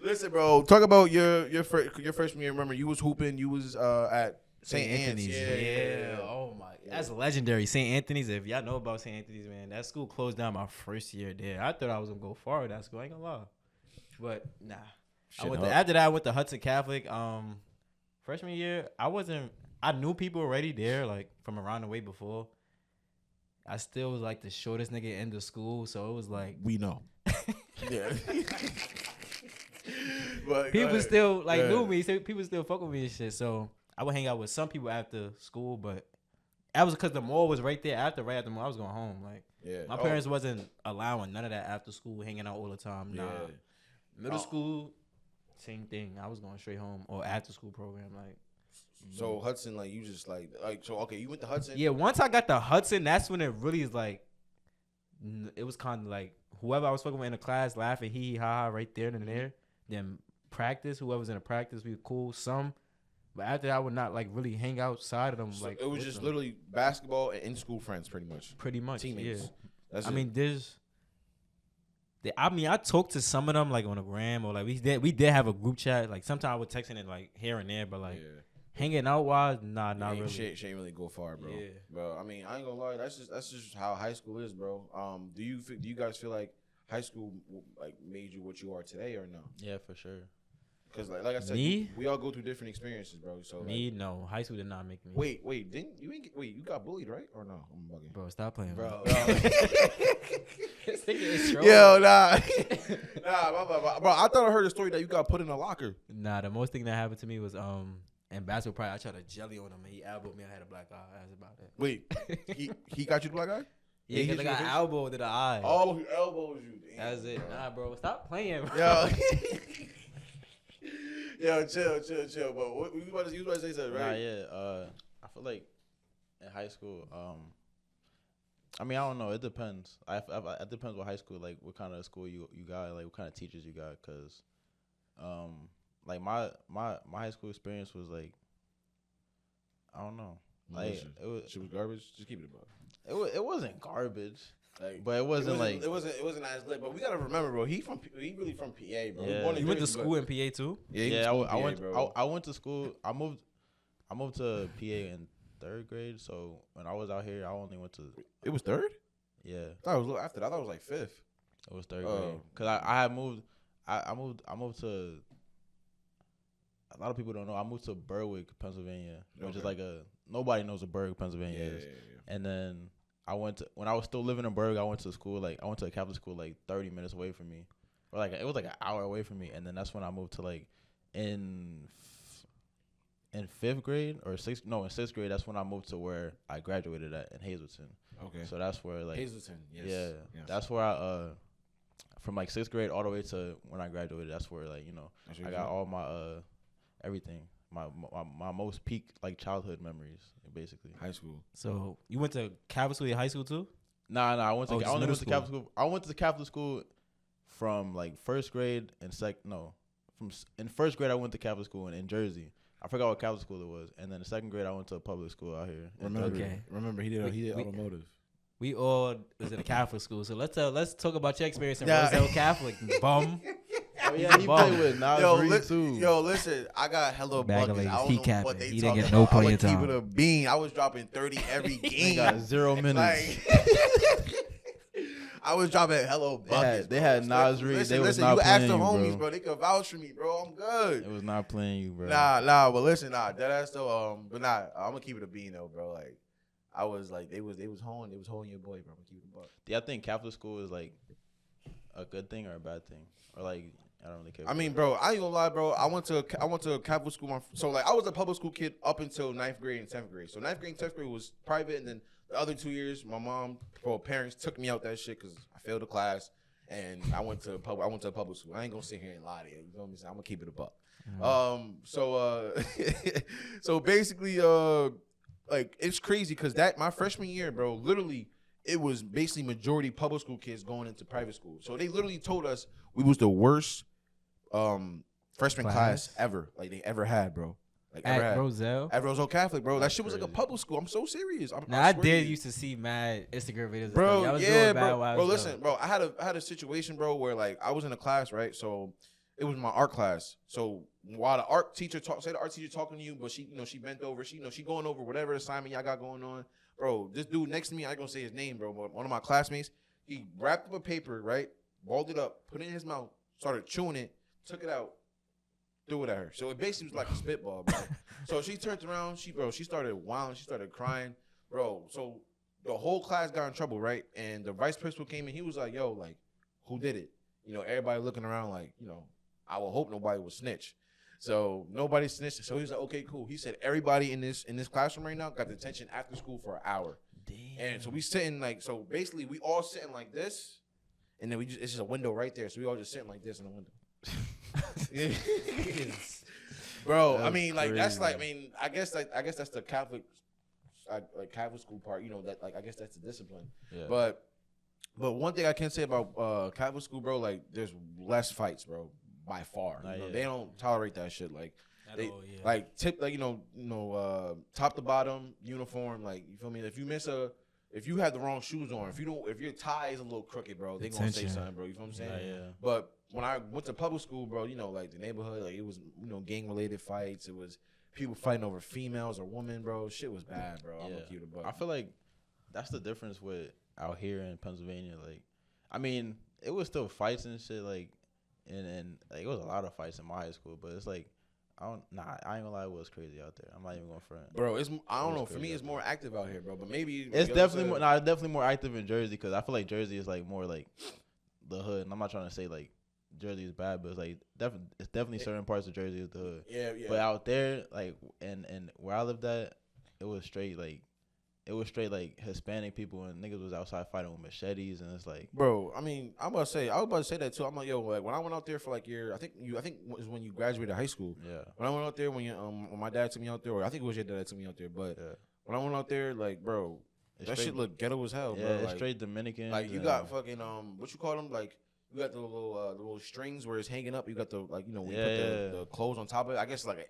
A: Listen, bro. Talk about your freshman year. Remember, you was hooping. You was at St. Anthony's.
C: Yeah. Oh my, that's legendary. St. Anthony's. If y'all know about St. Anthony's, man, that school closed down my first year there. I thought I was gonna go far with that school. I ain't gonna lie, but nah. After that, I went to Hudson Catholic. Freshman year, I knew people already there, like from around the way before. I still was like the shortest nigga in the school, so it was like
A: We know. Yeah. But
C: people still like
A: Yeah.
C: knew me. So people still fuck with me and shit. So I would hang out with some people after school, but that was because the mall was right after the mall. I was going home. Like
A: Yeah.
C: My parents wasn't allowing none of that after school, hanging out all the time. Nah.
A: Yeah.
C: Middle school, same thing. I was going straight home or after school program. Like,
A: So Hudson, like you just like so okay, you went to Hudson.
C: yeah, once I got the Hudson, that's when it really is like, it was kind of like whoever I was fucking with in the class laughing, hee hee ha ha right there and there. Then practice, whoever's in the practice, we were cool. Some, but after that, I would not like really hang outside of them.
A: So
C: like
A: it was
C: with
A: just
C: them.
A: literally basketball and in school friends, pretty much.
C: Pretty much
A: Teammates.
C: Yeah.
A: That's
C: I
A: it.
C: mean, I talked to some of them like on the gram or like we did have a group chat. Like sometimes I would text it like here and there, but like hanging out wise, not really.
A: Shit ain't really go far, bro.
C: Yeah.
A: Bro, I mean, I ain't gonna lie. That's just how high school is, bro. Do you guys feel like high school like made you what you are today or no?
B: Yeah, for sure.
A: Because like I said,
C: Me?
A: we all go through different experiences, bro. So
C: Me, no. High school did not make me.
A: wait, you got bullied, right? Or no? I'm bugging.
C: Bro, stop playing,
A: Bro.
C: Yo,
A: Yo, nah. Bro, I thought I heard a story that you got put in a locker.
C: Nah, the most thing that happened to me was in basketball pride, I tried to jelly on him and he elbowed me. I had a black eye. That's about it.
A: Wait, he got you the black eye?
C: Yeah,
A: he
C: because I
A: hit you in
C: got
A: the face?
C: elbowed to the eye.
A: Oh, he elbows you. Damn,
C: That's it.
A: bro.
C: Nah, bro, stop playing, bro.
A: Yo. Yo, chill. But what you about to say something,
B: Nah,
A: right?
B: yeah. I feel like in high school, I mean, I don't know. It depends. It depends what high school, like what kind of school you got, like what kind of teachers you got. Cause, like my high school experience was like, I don't know. Like it was
A: garbage. Just keep it above.
B: it wasn't garbage,
A: Like,
B: but it wasn't like
A: it wasn't as lit. But we gotta remember, bro. He really from PA, bro. He
B: Yeah.
A: born in
C: You went to
A: Jersey,
C: school
A: but-
C: in PA too?
A: Yeah, he
B: yeah.
A: went to
B: I
A: PA,
B: went
A: bro.
B: I went to school. I moved to PA in 3rd grade. So when I was out here, I only went to
A: It was third.
B: yeah.
A: I thought it was a little after that. I thought it was like fifth.
B: It was 3rd
A: Oh.
B: grade because I had moved. I moved to. A lot of people don't know. I moved to Berwick, Pennsylvania, which is
A: Okay.
B: like nobody knows what Berwick, Pennsylvania is. And then when I was still living in Berwick, I went to school I went to a Catholic school like 30 minutes away from me, or like it was like an hour away from me. And then that's when I moved to like in 5th grade or in 6th grade. That's when I moved to where I graduated at in Hazleton.
A: Okay.
B: So that's where like
A: Hazleton. Yes.
B: yeah,
A: Yes.
B: that's where I from like 6th grade all the way to when I graduated. That's where like
A: That's what
B: I
A: you
B: got
A: said?
B: all my everything, my most peak like childhood memories basically.
A: High school.
C: So you went to Catholic school in high school too?
B: Nah, I went to
C: Oh,
B: I
C: just
B: only
C: middle
B: went to Catholic school. I went to Catholic school from like 1st grade and in 1st grade I went to Catholic school in Jersey. I forgot what Catholic school it was, and then in 2nd grade I went to a public school out here. in
A: Remember,
B: Jersey.
C: Okay.
A: remember he did
C: We-
A: automotive.
C: We all was in a Catholic school. So let's talk about your experience in
A: Yeah.
C: Roselle Catholic. Bum.
B: Oh yeah, he
C: Bum.
B: played with Nas Reed too.
A: Listen, I got hella
C: Bag of
A: buckets.
C: ladies.
A: I
C: He
A: don't know what
C: capping.
A: they
C: He didn't
A: talking
C: get no
A: about.
C: playing
A: I'ma keep
C: time.
A: it a bean. I was dropping 30 every
B: He
A: game.
B: got 0 minutes.
A: Like, I was dropping hella buckets.
B: they had
A: bro.
B: Nas Reed.
A: Listen,
B: They was
A: listen,
B: not
A: you ask the
B: playing you,
A: homies,
B: bro.
A: bro. They could vouch for me, bro. I'm good.
B: It was not playing you, bro.
A: Nah, but listen, that ass though. But nah, I'm gonna keep it a bean though, bro. Like, I was like, they was holding your boy, bro. I'm gonna keep it a buck.
B: Do y'all think Catholic school is like a good thing or a bad thing, or like I don't really care?
A: I mean, bro, I ain't gonna lie, bro. I went to a Catholic school. So like, I was a public school kid up until 9th grade and 10th grade. So 9th grade and 10th grade was private, and then the other 2 years, my mom or parents took me out that shit because I failed a class, and I went to a public school. I ain't gonna sit here and lie to you. You know what I'm saying? I'm gonna keep it a buck. So basically, like it's crazy because my freshman year, bro, literally it was basically majority public school kids going into private school. So they literally told us we was the worst freshman class ever, like they ever had, bro. Like ever
C: At
A: had.
C: Roselle.
A: At Roselle Catholic, bro. That
B: That's
A: shit was like a
B: crazy.
A: public school. I'm so serious.
C: Now I
A: swear to
C: did
A: you.
C: used to see mad Instagram videos.
A: Bro,
C: I was
A: yeah,
C: doing bad
A: bro.
C: while I
A: Bro,
C: was
A: listen,
C: young.
A: bro. I had a situation, bro, where like I was in a class, right? So it was my art class. So while the art teacher talking to you, but she bent over, she going over whatever assignment y'all got going on, bro. This dude next to me, I ain't gonna say his name, bro, but one of my classmates, he wrapped up a paper, right, balled it up, put it in his mouth, started chewing it, took it out, threw it at her. So it basically was like a spitball, bro. So she turned around, she started wilding, she started crying, bro. So the whole class got in trouble, right? And the vice principal came in, he was like, yo, like, who did it? Everybody looking around like, I would hope nobody would snitch. So nobody snitched. So he was like, okay, cool. He said everybody in this classroom right now got detention after school for an hour. And so we sitting like, so basically we all sitting like this, and then it's just a window right there. So we all just sitting like this in the window. Bro,
B: That's
A: I mean, like
B: crazy.
A: that's like, I mean, I guess that's the Catholic, like Catholic school part. You know that, like I guess that's the discipline.
B: Yeah.
A: But one thing I can say about Catholic school, bro, like there's less fights, bro, by far.
B: Nah,
A: You know,
B: yeah.
A: They don't tolerate that shit. Like
C: At
A: they
C: all, yeah.
A: like tip, like top to bottom uniform. Like you feel me? If you have the wrong shoes on, if your tie is a little crooked, bro, they gonna say
C: Attention.
A: something, bro. You feel what I'm saying?
B: Nah, yeah.
A: But when I went to public school, bro, you know, like the neighborhood, like it was, gang related fights. It was people fighting over females or women, bro. Shit was bad, bro. I'm gonna keep it a buck.
B: I feel like that's the difference with out here in Pennsylvania. Like, I mean, it was still fights and shit. Like, and like it was a lot of fights in my high school. But it's like, I ain't gonna lie, it was crazy out there. I'm not even gonna front.
A: Bro, I don't
B: It was
A: know. For me,
B: crazy
A: it's
B: out
A: more active out here, bro. But maybe
B: It's
A: like
B: definitely
A: said-
B: more. Nah, it's definitely more active in Jersey because I feel like Jersey is like more like the hood. And I'm not trying to say like Jersey is bad, but it's like it's definitely certain parts of Jersey is the hood.
A: Yeah.
B: But out there, like and where I lived at, it was straight like Hispanic people and niggas was outside fighting with machetes and it's like,
A: Bro, I mean, I was about to say that too. I'm like, yo, like when I went out there for like I think it was when you graduated high school.
B: yeah,
A: When I went out there, when my dad took me out there, or I think it was your dad that took me out there, but
B: yeah.
A: when I went out there, like, bro,
B: It's
A: that
B: straight-
A: shit looked ghetto as hell,
B: Yeah,
A: bro.
B: it's
A: Like,
B: straight Dominican.
A: like you got fucking what you call them? Like you got the little strings where it's hanging up. You got the when you put the clothes on top of it. I guess like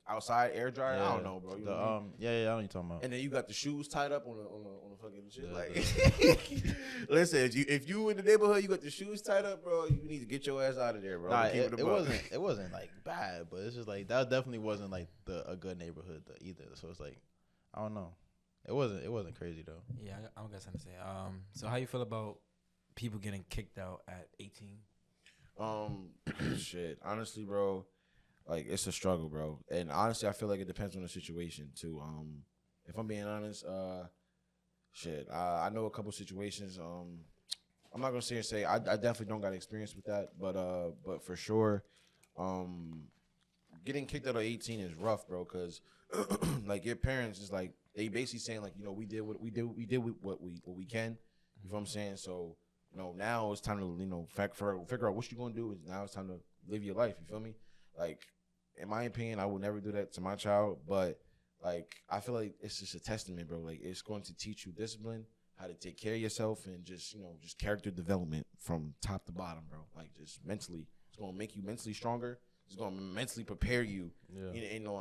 A: outside air dryer. I don't know, bro. You know what I mean?
B: yeah, I know what you're talking about.
A: And then you got the shoes tied up on a fucking shit.
B: Yeah,
A: Like, listen, if you in the neighborhood, you got the shoes tied up, bro. You need to get your ass out of there, bro.
B: Nah,
A: Keep
B: it
A: a buck.
B: wasn't like bad, but it's just like that definitely wasn't like a good neighborhood either. So it's like, I don't know. It wasn't crazy though.
C: Yeah, I got something to say. So how you feel about people getting kicked out at 18?
A: Shit. Honestly, bro, like it's a struggle, bro. And honestly, I feel like it depends on the situation too. If I'm being honest, shit, I know a couple situations. I'm not gonna sit here and say I definitely don't got experience with that, but for sure, getting kicked out at 18 is rough, bro. Cause like your parents is like they basically saying like we did what we can. You know what I'm saying? So now it's time to figure out what you're gonna do. Now it's time to live your life. You feel me? Like in my opinion, I would never do that to my child, but like I feel like it's just a testament, bro. Like it's going to teach you discipline, how to take care of yourself, and just just character development from top to bottom, bro. Like just mentally, it's gonna make you mentally stronger. It's gonna mentally prepare you.
B: Yeah.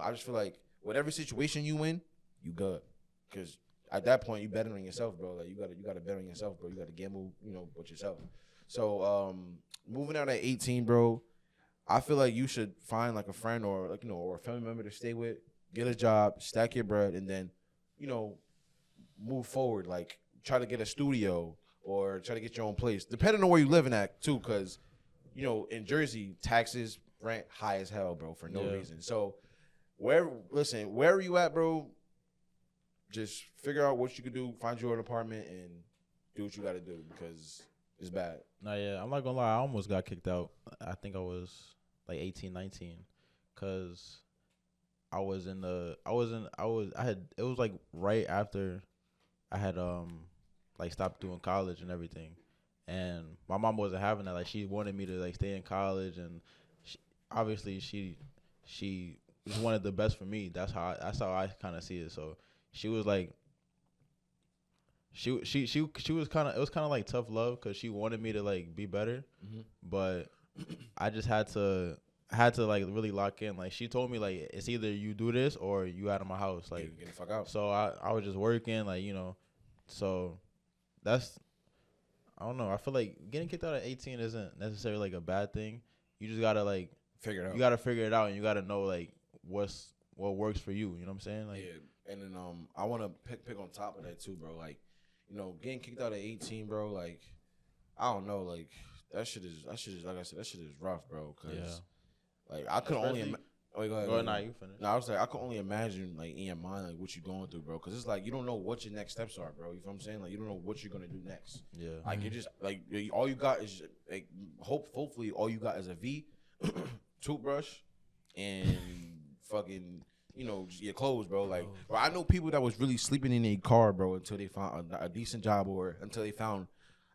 A: I just feel like whatever situation you in, you good, because at that point you betting on yourself, bro. Like you gotta bet on yourself, bro. You gotta gamble, with yourself. So moving out at 18, bro, I feel like you should find like a friend or or a family member to stay with, get a job, stack your bread, and then move forward. Like try to get a studio or try to get your own place, depending on where you living at too, because in Jersey taxes, rent high as hell, bro, for no reason. So wherever you at, bro, just figure out what you can do, find your own apartment, and do what you got to do because it's bad.
B: Nah, yeah, I'm not gonna lie. I almost got kicked out. I think I was like 18, 19, cause it was like right after I had like stopped doing college and everything, and my mom wasn't having that. Like she wanted me to like stay in college, and she just wanted the best for me. That's how I kind of see it. So she was like. She was kind of, it was kind of like tough love because she wanted me to like be better, but I just had to like really lock in. Like she told me like it's either you do this or you out of my house. Like
A: get the fuck out.
B: So I was just working like so that's, I don't know. I feel like getting kicked out at 18 isn't necessarily like a bad thing. You just gotta like
A: figure it out.
B: You gotta figure it out, and you gotta know like what works for you. You know what I'm saying? Like
A: yeah, and then I want to pick on top of that too, bro. Like. Getting kicked out at 18, bro, like, I don't know, like, that shit is, like I said, that shit is rough, bro, because, like, I could only, go ahead.
B: Nah, you finish.
A: No, I was like, I could only imagine, like, in your mind, like, what you're going through, bro, because it's like, you don't know what your next steps are, bro, you know what I'm saying? Like, you don't know what you're going to do next.
B: Yeah.
A: Like, you just, like, all you got is, like, hopefully, all you got is a V, toothbrush, and fucking your clothes, bro. Like, bro, I know people that was really sleeping in their car, bro, until they found a decent job or until they found,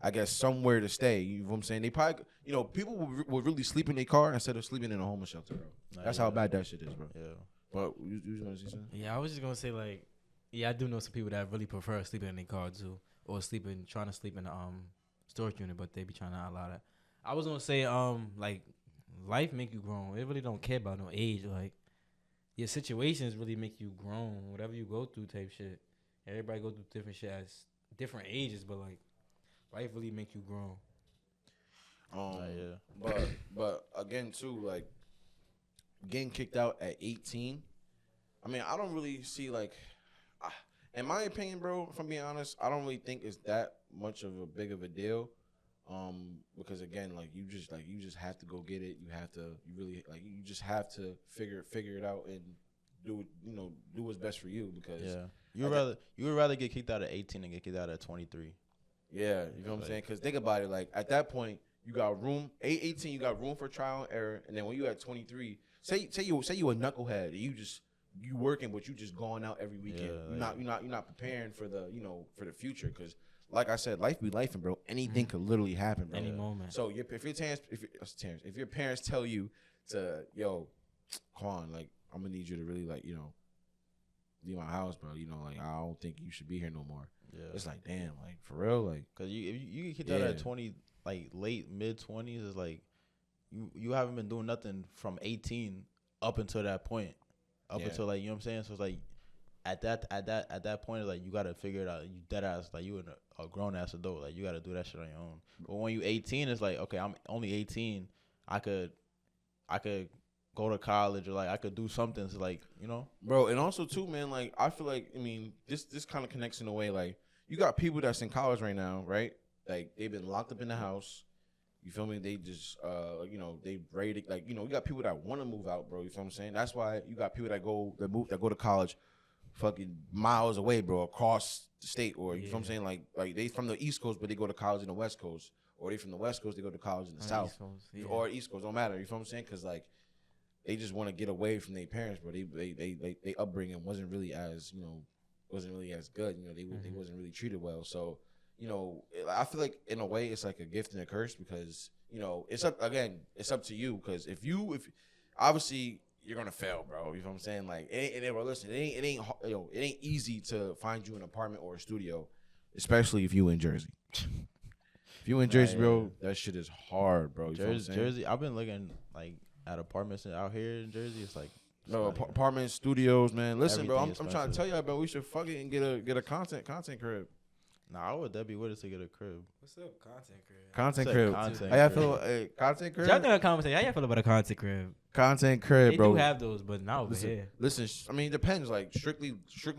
A: I guess, somewhere to stay. You know what I'm saying? They probably, people would really sleep in their car instead of sleeping in a homeless shelter, bro. That's how bad that shit is, bro.
B: Yeah.
A: But you was gonna say something?
C: Yeah, I was just gonna say like, yeah, I do know some people that really prefer sleeping in their car too, or trying to sleep in the storage unit, but they be trying to allow that. I was gonna say like, life make you grown. It really don't care about no age. Like, your situations really make you grown. Whatever you go through, type shit. Everybody go through different shit at different ages, but like, life really make you grown.
A: Yeah. But again too, like, getting kicked out at 18. I mean, I don't really see like, in my opinion, bro. If I'm being honest, I don't really think it's that much of a big of a deal. Because again, like you just have to go get it. You just have to figure it out and do what's best for you. Because
B: you would rather get kicked out at 18 than get kicked out at 23.
A: Yeah, you know what I'm saying? Because think about it, like at that point you got room. 18, you got room for trial and error, and then when you at 23, say you a knucklehead, and you working, but you just going out every weekend. You're not preparing for the future, because like I said, life be lifing, bro. Anything could literally happen, bro.
C: Any moment.
A: So if your parents tell you to, yo, Quan, like, I'm gonna need you to really, like, leave my house, bro. Like, I don't think you should be here no more. Yeah. It's like, damn, like, for real, like,
B: because you get kicked out at 20, like late mid 20s, is like you haven't been doing nothing from 18 up until that point, until, like, you know what I'm saying. So it's like at that point, like, you gotta figure it out. You dead ass, like, you a grown ass adult, like, you gotta do that shit on your own. But when you 18, it's like, okay, I'm only 18. I could go to college, or like I could do something to, like,
A: bro. And also too, man, like, I feel like, I mean, this kind of connects in a way. Like, you got people that's in college right now, right? Like, they've been locked up in the house. You feel me? They just they ready to, like, you got people that want to move out, bro. You feel what I'm saying? That's why you got people that go to college fucking miles away, bro, across the state, or you feel what I'm saying? Like they from the East Coast, but they go to college in the West Coast, or they from the West Coast, they go to college in the South, or East Coast, don't matter. You feel what I'm saying? Because, like, they just want to get away from their parents, bro. They upbringing wasn't really as good. They wasn't really treated well. So, I feel like in a way it's like a gift and a curse, because it's up to you. Because if obviously you're gonna fail, bro. You know what I'm saying? Like, it ain't easy to find you an apartment or a studio, especially if you in Jersey. If you in Jersey, bro, that shit is hard, bro.
B: Jersey. I've been looking, like, at apartments out here in Jersey. It's like,
A: apartments, studios, man. Listen,
B: Everything
A: bro, I'm trying to tell y'all, bro, we should fucking get a content crib.
B: Nah, I would definitely with us to get a crib.
C: What's up, content crib?
A: Content
B: Say
A: crib.
B: content
A: How y'all
B: crib.
A: feel? Content crib.
C: Y'all know that conversation. How y'all feel about a content crib?
A: Content crib,
C: They
A: bro.
C: do have those, but not over here.
A: Listen. I mean, it depends. Like, strictly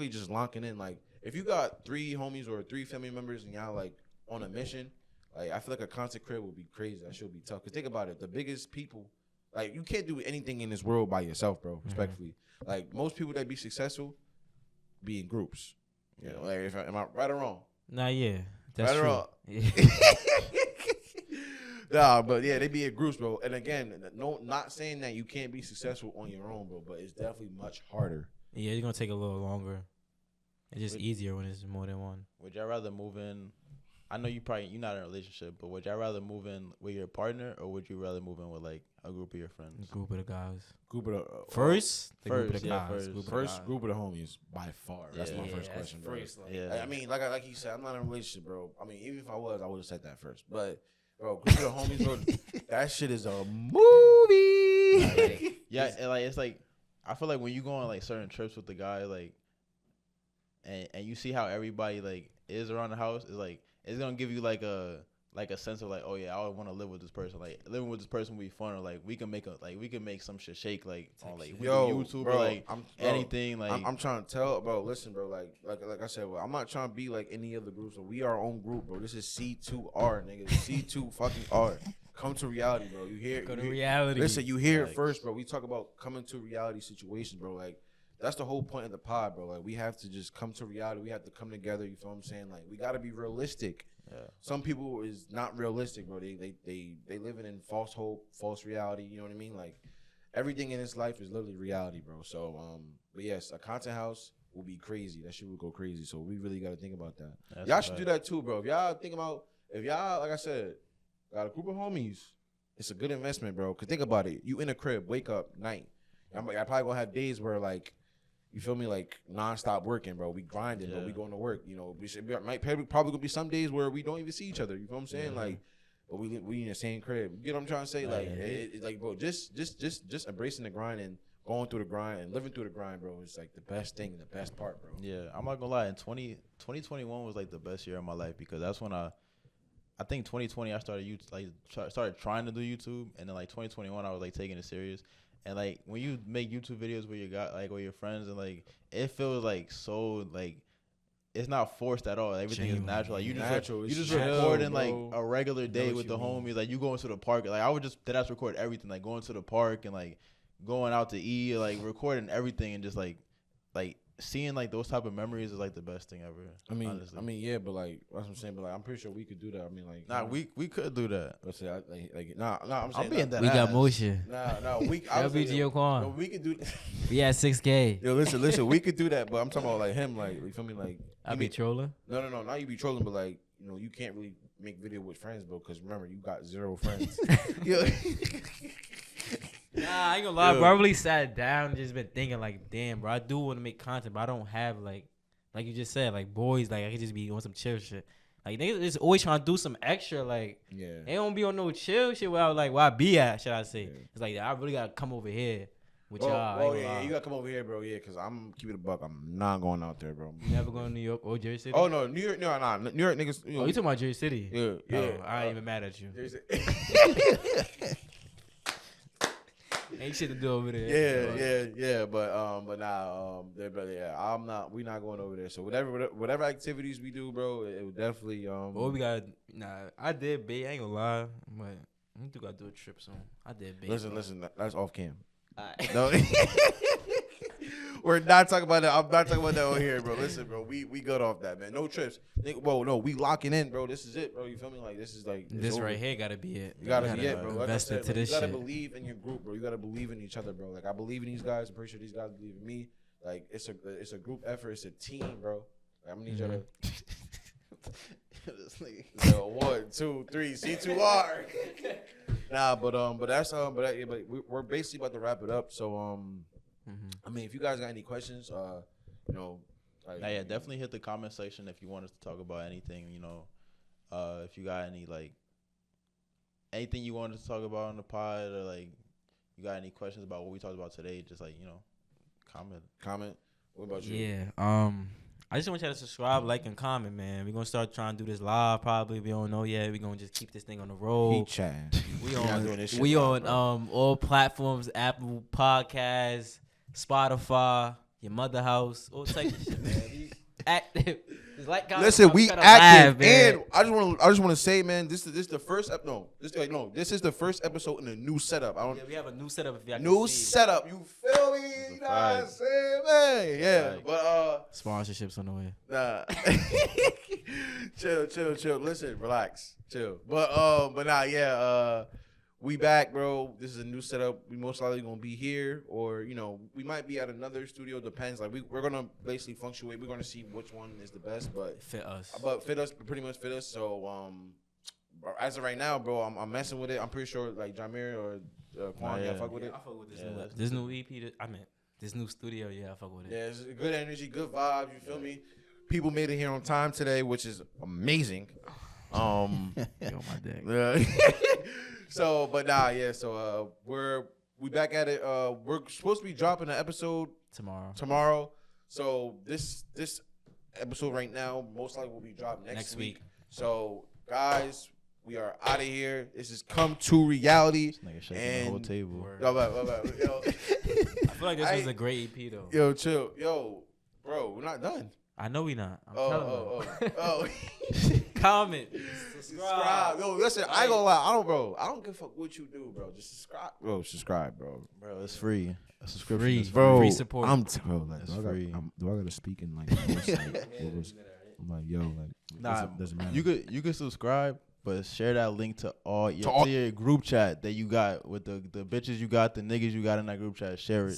A: just locking in. Like, if you got 3 homies or 3 family members and y'all, like, on a mission, like, I feel like a content crib would be crazy. That should be tough. Cause think about it. The biggest people, like, you can't do anything in this world by yourself, bro. Respectfully, like, most people that be successful be in groups. Like, am I right or wrong?
C: Nah, yeah, that's
A: Right or
C: true.
A: wrong?
C: Yeah.
A: Nah, but yeah, they be in groups, bro. And again, not saying that you can't be successful on your own, bro, but it's definitely much harder.
C: Yeah, it's gonna take a little longer. It's just easier when it's more than one.
B: Would y'all rather move in? I know you're not in a relationship, but would y'all rather move in with your partner, or would you rather move in with, like, a group of your friends?
C: Group of the guys.
A: Group of the
C: First, the group of
B: first,
C: the
B: yeah,
C: guys.
B: first.
A: group of the homies by far. That's my
C: Yeah,
A: first
C: that's
A: question, bro.
C: first, like-
B: Yeah.
A: I mean, like you said, I'm not in a relationship, bro. I mean, even if I was, I would have said that first. But, bro, group of the homies, bro, that shit is a movie.
B: Yeah, and, like, it's like, I feel like when you go on, like, certain trips with the guy, like, and you see how everybody, like, is around the house, is like, it's gonna give you like a sense of, like, oh yeah, I would want to live with this person. Like, living with this person would be fun, or like we can make some shit shake, like, on, like, YouTube,
A: bro,
B: or like anything. Like,
A: I'm trying to tell, bro. Listen, bro. Like I said, bro, I'm not trying to be like any other groups. So we are our own group, bro. This is C2R, nigga. C2 fucking R. Come to reality, bro. You hear?
C: Go to reality.
A: Listen, you hear it first, bro. We talk about coming to reality situations, bro. Like, that's the whole point of the pod, bro. Like, we have to just come to reality. We have to come together. You feel what I'm saying? Like, we gotta be realistic.
B: yeah.
A: Some people is not realistic, bro. They living in false hope, false reality. You know what I mean? Like, everything in this life is literally reality, bro. So, but yes, a content house will be crazy. That shit will go crazy. So we really got to think about that. Y'all should do that too, bro. If y'all think about, if y'all, like I said, got a group of homies, it's a good investment, bro. Cause think about it. You in a crib, wake up, night. I probably gonna have days where like, you feel me, like nonstop working, bro. We grinding, bro. We going to work. You know, probably gonna be some days where we don't even see each other. You know what I'm saying? Like, but we in the same crib. You get what I'm trying to say? Like, like, bro, just embracing the grind and going through the grind and living through the grind, bro, is like the best thing, the best part, bro.
B: Yeah, I'm not gonna lie. In 2021 was like the best year of my life because that's when I think 2020 I started started trying to do YouTube, and then like 2021 I was like taking it serious. And like when you make YouTube videos with with your friends, and like it feels like so like it's not forced at all. Everything is natural. Like you just recording like a regular day with the homies. Like you going to the park. Like I would just record everything. Like going to the park and like going out to eat. Like recording everything and just like seeing like those type of memories is like the best thing ever.
A: I mean, yeah, but like that's what I'm saying. But like I'm pretty sure we could do that. I mean, like
B: we could do that.
A: Let's say I'm saying
B: being that
C: we got motion.
A: We
C: LBGO Quan.
A: No, we could do.
C: We had 6K.
A: Yo, listen, we could do that. But I'm talking about like him, like you feel me, like
C: I be trolling.
A: No, not you be trolling, but like you know you can't really make video with friends, bro, because remember you got 0 friends.
C: Nah, I ain't gonna lie, bro. I really sat down and just been thinking like, damn, bro, I do want to make content, but I don't have like you just said, like boys, like I could just be on some chill shit. Like niggas just always trying to do some extra, like they don't be on no chill shit where I was like, where I be at, should I say? Yeah. It's like I really gotta come over here with y'all.
A: Oh yeah, you gotta come over here, bro. Yeah, cause I'm keeping it a buck. I'm not going out there, bro.
C: You never going to New York or Jersey City?
A: Oh no, New York, nah. New York niggas. You
C: talking about Jersey City?
A: Yeah.
C: Oh, I ain't even mad at you. Ain't shit to do over there.
A: Yeah. But nah, I'm not. We not going over there. So whatever activities we do, bro, it will definitely.
C: Well, we got. Nah, I did bait. I ain't gonna lie, but we do gotta do a trip soon. I did bait.
A: Listen. That's off cam.
C: Right.
A: No. We're not talking about that. I'm not talking about that over here, bro. Listen, bro, we good off that, man. No trips. No, we locking in, bro. This is it, bro. You feel me? Like this is like
C: this over. Right here gotta be it.
A: You gotta be it, bro.
C: Invest into this
A: shit. You
C: shit.
A: gotta believe in your group, bro. You gotta believe in each other, bro. Like I believe in these guys. I'm pretty sure these guys believe in me. Like it's a group effort. It's a team, bro. Like, I'm gonna need y'all to. 1, 2, 3, C2R. Nah, but that's but we're basically about to wrap it up. So I mean, if you guys got any questions, you know, like,
B: yeah, definitely hit the comment section if you want us to talk about anything. You know, if you got any like anything you want us to talk about on the pod, or like you got any questions about what we talked about today, just like comment. What about you?
C: Yeah. I just want y'all to subscribe, like, and comment, man. We're gonna start trying to do this live. Probably we don't know yet. We're gonna just keep this thing on the road. We on all platforms: Apple Podcasts, Spotify, your mother house, all types of shit, man. We active.
A: Listen, we active, and I just want to say, man, this is the first this is the first episode in a new setup.
C: We have a new setup. If
A: new setup, you feel me? You know what I'm saying, man? Yeah, but
C: sponsorships on the way.
A: Nah, chill. Listen, relax, chill. But nah, yeah. We back, bro. This is a new setup. We most likely gonna be here, or you know, we might be at another studio. Depends. Like we're gonna basically fluctuate. We're gonna see which one is the best, but
C: fit us.
A: Pretty much fit us. So as of right now, bro, I'm messing with it. I'm pretty sure like Jameer or Quan, fuck with it.
C: I fuck with this new EP. This new studio. Yeah, I fuck with it.
A: Yeah, it's good energy, good vibes. You feel me? People made it here on time today, which is amazing.
C: Yo, my dick.
A: So, but nah, yeah. So, we back at it. We're supposed to be dropping an episode tomorrow. So this episode right now most likely will be dropped next week. So, guys, we are out of here. This is Come to Reality.
B: This nigga shaking the whole table.
A: Yo,
C: I feel like this was a great EP though.
A: Yo, chill. Yo, bro, we're not done.
C: I know we not.
A: Oh.
C: Comment.
A: Subscribe. Yo, listen, I ain't gonna lie. I don't give a fuck what you do, bro. Just subscribe. Bro, subscribe, bro.
B: Bro, it's free. A subscription
C: free,
B: is
A: bro.
C: Free support.
B: It's free.
A: Do I gotta speak in like voice? I'm like, yo, like,
B: nah,
A: doesn't matter.
B: You could subscribe, but share that link to all your,
A: To all-
B: to your group chat that you got with the bitches you got, the niggas you got in that group chat. Share it.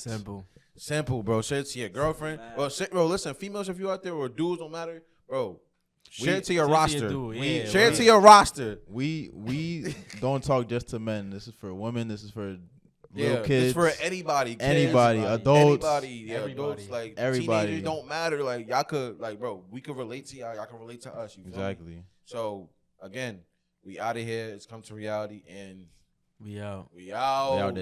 C: Simple.
A: Bro. Share it to your girlfriend. Bro, listen, females if you out there or dudes don't matter, bro. Share it to your roster. Share it to your roster.
B: We don't talk just to men. This is for women. This is for little kids.
A: It's for anybody. Kids,
B: anybody, adults.
A: Anybody. Adults, like,
B: everybody.
A: teenagers don't matter. Like, y'all could, like, bro, we could relate to y'all. Y'all can relate to us. You feel me?
B: Exactly.
A: So, again, we out of here. It's come to reality, and
C: We out.
A: we out.
B: We out there.